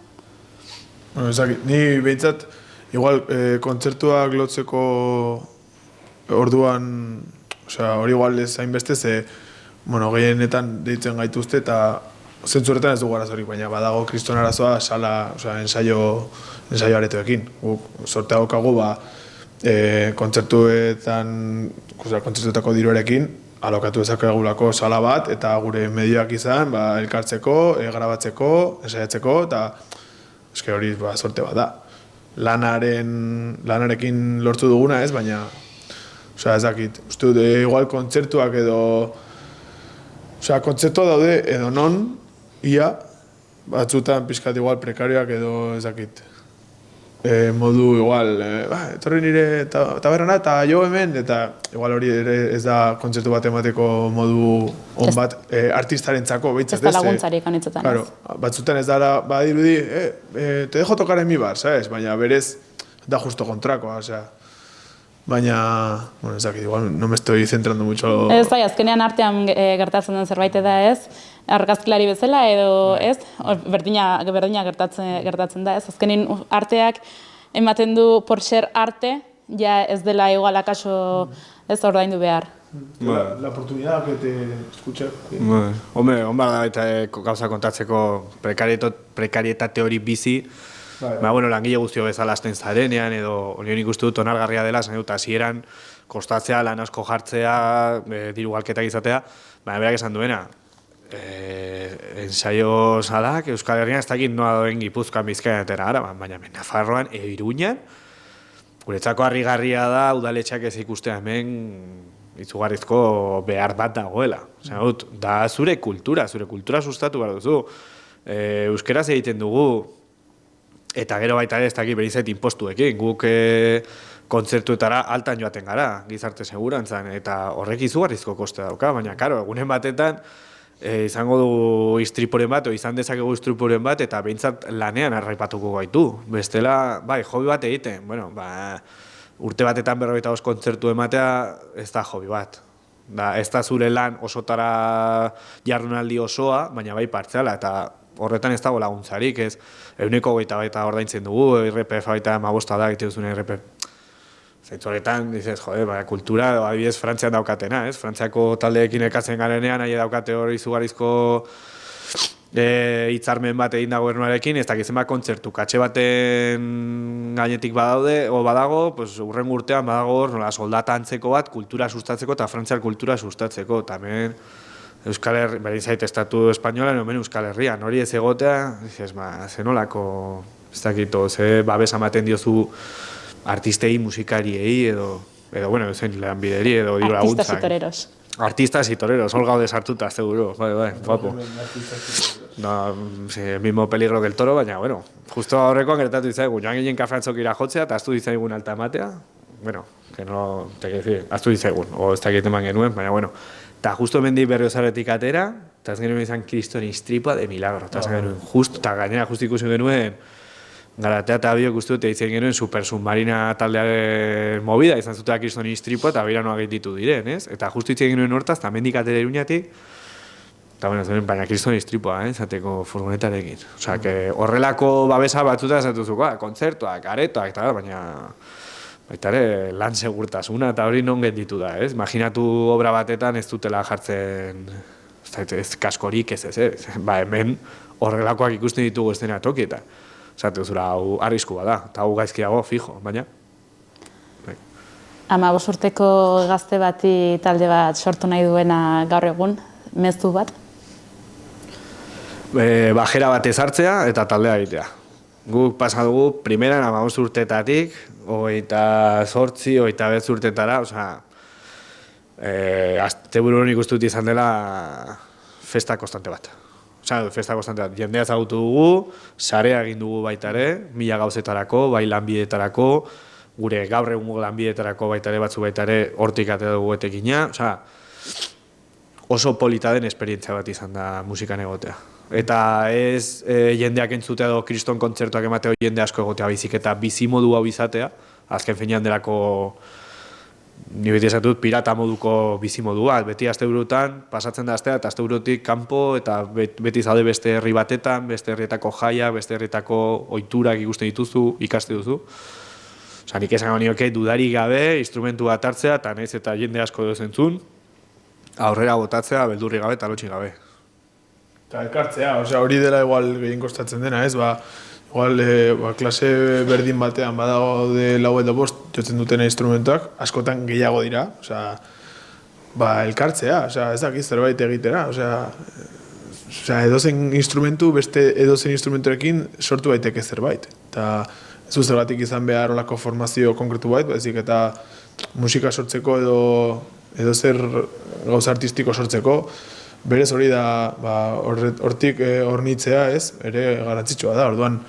Bueno, ez dakit, ni behintzat, igual kontzertuak lotzeko orduan, osea, hori igual ez hainbeste, bueno, gehienetan deitzen gaituzte eta zentzu horretan ez dugu arazorik, baina badago kriston arazoa sala, osea, ensaio aretoekin. Guk sortea daukagu, kontzertuetako diruarekin, alokatu dezakegulako sala bat, eta gure medioak izan, elkartzeko, grabatzeko, ensaiatzeko, eta eske hori sorte bat da. Lanarekin lortu duguna ez, baina, osea, ez dakit, uste dut, igual kontzertuak edo, osea, kontzertua daude edo non, ia, batzutan pixkat igual prekarioak edo ez dakit. Modu igual, etorri nire taberna eta jo hemen, eta igual hori ere ez da kontzertu bat emateko modu on bat artistarentzako behitzat. Ez da laguntzarik anitzetan. Claro, batzutan ez dara, badirudi, te dejo tocar en mi bar, ¿sabes? Baina berez da justo kontrakoa, osea. Baina, bueno, ez dakit, igual no me estoy centrando mucho. Ez bai, azkenean artean gertatzen den zerbait da ez, argazkilari bezala edo ez, berdina gertatzen da ez, azkenin arteak ematen du por ser arte, ja ez dela igual akaso ez ordaindu behar. La oportunidad que te escucha. Hombre, da eta gauza kontatzeko prekarietate hori bizi, bueno, langile guztio bezala hasten zarenean, edo hori uste dut onargarria dela, zain dut, hasieran kostatzea, lan asko jartzea, diru galketak izatea, baina berak esan duena, ensaio salak, Euskal Herrian ez dakit noa doen Gipuzkoan Bizkaian eta Araban, baina Nafarroan, Iruñan, guretzako harrigarria da, udaletxeak ez ikustea hemen izugarrizko behar bat dagoela. Da zure kultura sustatu behar duzu. Euskeraz egiten dugu, eta gero baita ere ez dakit berizet impostuekin, guk kontzertuetara altan joaten gara, gizarte segurantzan, eta horrek izugarrizko koste dauka, baina karo, egunen batetan izango du istripuren bat, o izan dezakegu istripuren bat, eta behintzat lanean arraipatuko gaitu. Bestela, bai, hobi bat egiten, bueno, urte batetan 45 kontzertu ematea ez da hobi bat. Ez da zure lan osotara jardunaldi osoa, baina bai partziala, eta horretan ez dago laguntzarik, ez 100% ordaintzen dugu, IRPF baita 15 da egiten duzune IRPF. Zaitzu horretan, dizez, kultura, adibidez, Frantzian daukatena, ez? Frantziako taldeekin elkatzen garenean, nahi daukate hori izugarrizko hitzarmen bat egin da gobernuarekin, ez dakizen bat kontzertu, katxe baten gainetik badago, urrengo urtean badago soldata antzeko bat, kultura sustatzeko eta Frantziar kultura sustatzeko, eta hemen Euskal Herri, berin zait, estatu espainola, hemen Euskal Herrian, hori ez egotea, zenolako, ez dakito, ze babes ematen diozu artistei, musikariei, edo bueno, zen lanbideri, edo diru laguntzak. Artistas y toreros. Artistas y toreros, hol gaude sartuta, seguro, bai, guapo. No, el mismo peligro que el toro, baina, bueno, justo aurrekoan gertatu ditzaigun, joan ginen kafrantzokira jotzea, eta aztu ditzaigun alta ematea, bueno, que no, te quiero decir, aztu ditzaigun, o ez dakit eman genuen, baina, bueno, eta justo hemendik Berriozaretik atera, eta ez genuen izan kriston istripua de milagro, eta genuen, eta gainera justu ikusi genuen, Garatea eta biok uste dute itzen genuen Super Submarina taldearen movida, izan zutela kriston istripo eta beiranoa ditu diren, ez? Eta justu itzen genuen hortaz, eta mendik atera Iruñatik, eta bueno, zuen, baina kriston istripoa, zateko furgonetarekin. Osea, horrelako babesa batzuta esatuzuko, kontzertuak, aretoak, eta baina baita ere lan segurtasuna eta hori non gelditu da, ez? Imaginatu obra batetan ez dutela jartzen, ez kaskorik ez. Ba, hemen horrelakoak ikusten ditugu estena tokietan. Zate zura, hau arriskua da, eta hau gaizkiago fijo, baina. 15 urteko gazte bati talde bat sortu nahi duena gaur egun, mezu bat? Bajera bat ezartzea eta taldea egitea. Guk pasa dugu, primeran 15 urtetatik, 28, 29 urtetara, osea, asteburuan ikustut izan dela festa konstante bat. Osea, festa konstante bat. Jendea ezagutu dugu, sarea egin dugu baita ere, 1000 gauzetarako, bai lanbidetarako, gure gaur egungo lanbidetarako baita ere, batzu baita ere, hortik atera dugu etekina. Osea, oso polita den esperientzia bat izan da musikan egotea. Eta ez jendeak entzutea edo kriston kontzertuak emateo jende asko egotea baizik eta bizimodu hau izatea, azken finean delako, ni beti esatut, pirata moduko bizimodua, beti asteburutan pasatzen da astea eta asteburutik kanpo eta beti zaude beste herri batetan, beste herrietako jaia, beste herrietako ohiturak ikusten dituzu, ikaste duzu. Osea, nik esango nioke dudarik gabe, instrumentu bat hartzea eta nahiz eta jende asko edo zentzun, aurrera botatzea, beldurri gabe eta lotxik gabe. Eta elkartzea, osea, hori dela igual gehien kostatzen dena, ez? Igual klase berdin batean badago de lau edo bost jotzen dutena instrumentuak, askotan gehiago dira, osea, elkartzea, osea, ez dakit zerbait egitera, osea, edozein instrumentu, beste edozein instrumenturekin sortu daiteke zerbait. Eta ez du zergatik izan behar olako formazio konkretu bait, baizik eta musika sortzeko edo zer gauza artistiko sortzeko, berez hori da, hortik hornitzea, ez, ere garrantzitsua da, orduan,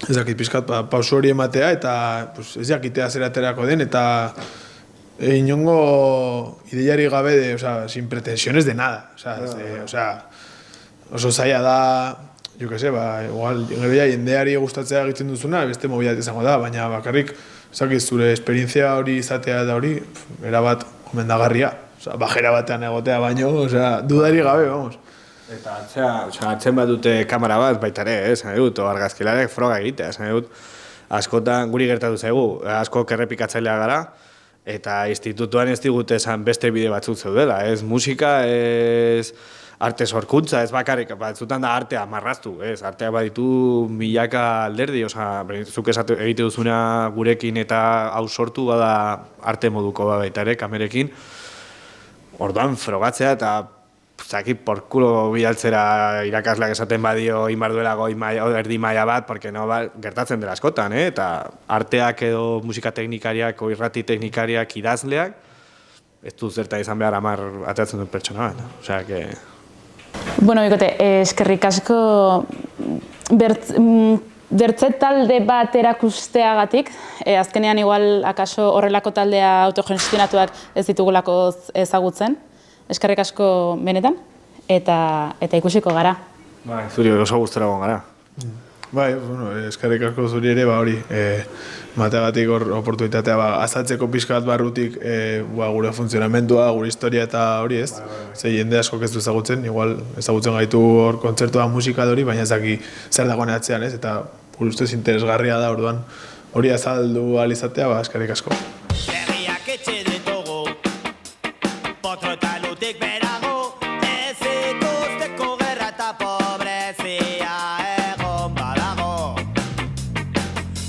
ez dakit pixkat, pauso hori ematea, eta ez jakitea zer aterako den, eta inongo ideiari gabe, sin pretensiones de nada, oso zaila da, jo que se, igual, jendeari gustatzea egiten duzuna, beste mobilat izango da, baina bakarrik, zure esperientzia hori izatea da hori, erabat gomendagarria. Bajera batean egotea baino, dudari gabe, vamos. Eta atzen bat dute kamera bat, baita ere, esan dut, argazkilarek froga egitea, esan dut, askotan guri gertatu zaigu, asko errepikatzailea gara, eta institutuan ez digute esan beste bide batzuk zeudela, ez musika, ez arte sorkuntza, ez bakarrik, batzutan da artea marraztu, ez, artea baditu milaka alderdi, zuk egite duzuna gurekin eta hau sortu bada arte moduko baita ere, kamerekin, orduan frogatzea eta porkulo bidaltzera irakasleak esaten badio inbar duela erdi maila bat, porque no gertatzen dela askotan, eta arteak edo musika teknikariak, irrati teknikariak, idazleak, ez du zerta izan behar 10 ateratzen duen pertsona bat. Osea, que... Bueno, bikote, eskerrik asko bertze talde bat erakusteagatik, azkenean igual akaso horrelako taldea autogestionatuak ez ditugulako ezagutzen. Eskerrik asko benetan, eta ikusiko gara. Bai, zuri oso gustora egon gara. Bai, eskerrik asko zuri ere, hori, mateagatik hor oportunitatea azaltzeko pixka bat barrutik gure funtzionamentua, gure historia eta hori ez. Ze jende asko ez du ezagutzen, igual ezagutzen gaitu hor kontzertua musika hori, baina ezaki zer dagoen atzean ez, eta gure ustez interesgarria da orduan hori azaldu ahal izatea, eskerrik asko. Herriak etxe ditugu, potro eta lutik berago, ez ikusteko gerra eta pobrezia egon badago.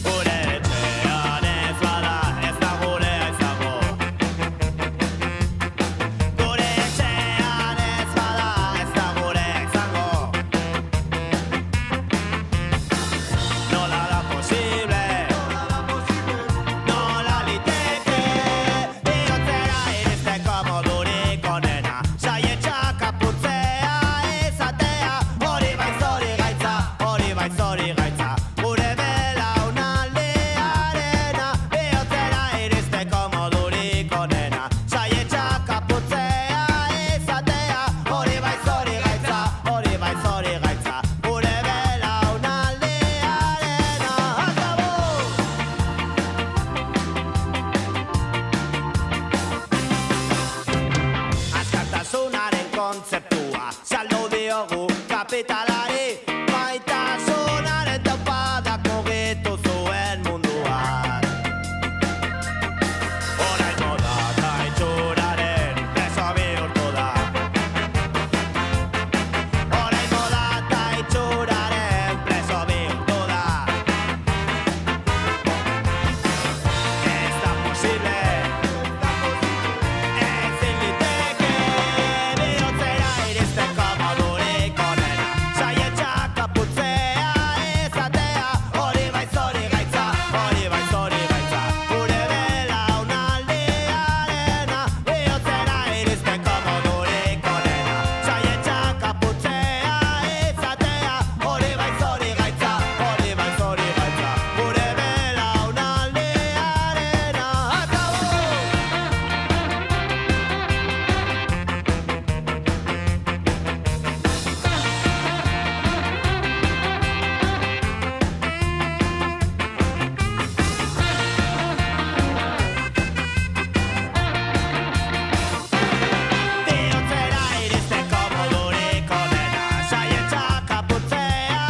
Gure etxean ez bada, ez da gurea izango. Gure etxean ez bada, ez da gurea izango. Nola da posible, nola liteke. kapitalari maitasunaren taupadak mugitu zuen munduan. Orain moda eta itxuraren preso bihurtu da. Orain moda eta itxuraren preso bihurtu da. Ez da posible, ezin liteke bihotzera iristeko modurik onena. Saietxak kaputzea ezatea, hori bai zori gaitza, hori bai zori gaitza. Gure belaunaldiarena, bihotzera iristeko modurik onena. Saietxak kaputzea ezatea, hori bai zori gaitza, hori bai zori gaitza. Gure belaunaldiarena, akabo! Bihotzera iristeko modurik onena. Saietxak kaputzea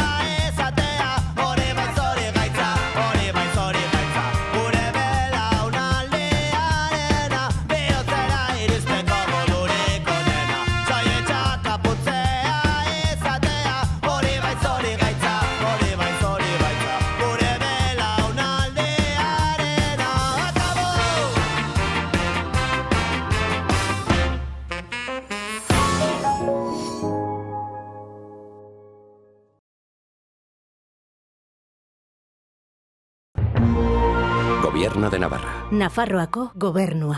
ezatea, hori bai zori gaitza, hori bai zori gaitza. Gure belaunaldiarena, bihotzera iristeko modurik onena. Saietxak kaputzea ezatea, hori bai zori gaitza, hori bai zori gaitza. Gure belaunaldiarena, akabo! Gobierno de Navarra. Nafarroako gobernua.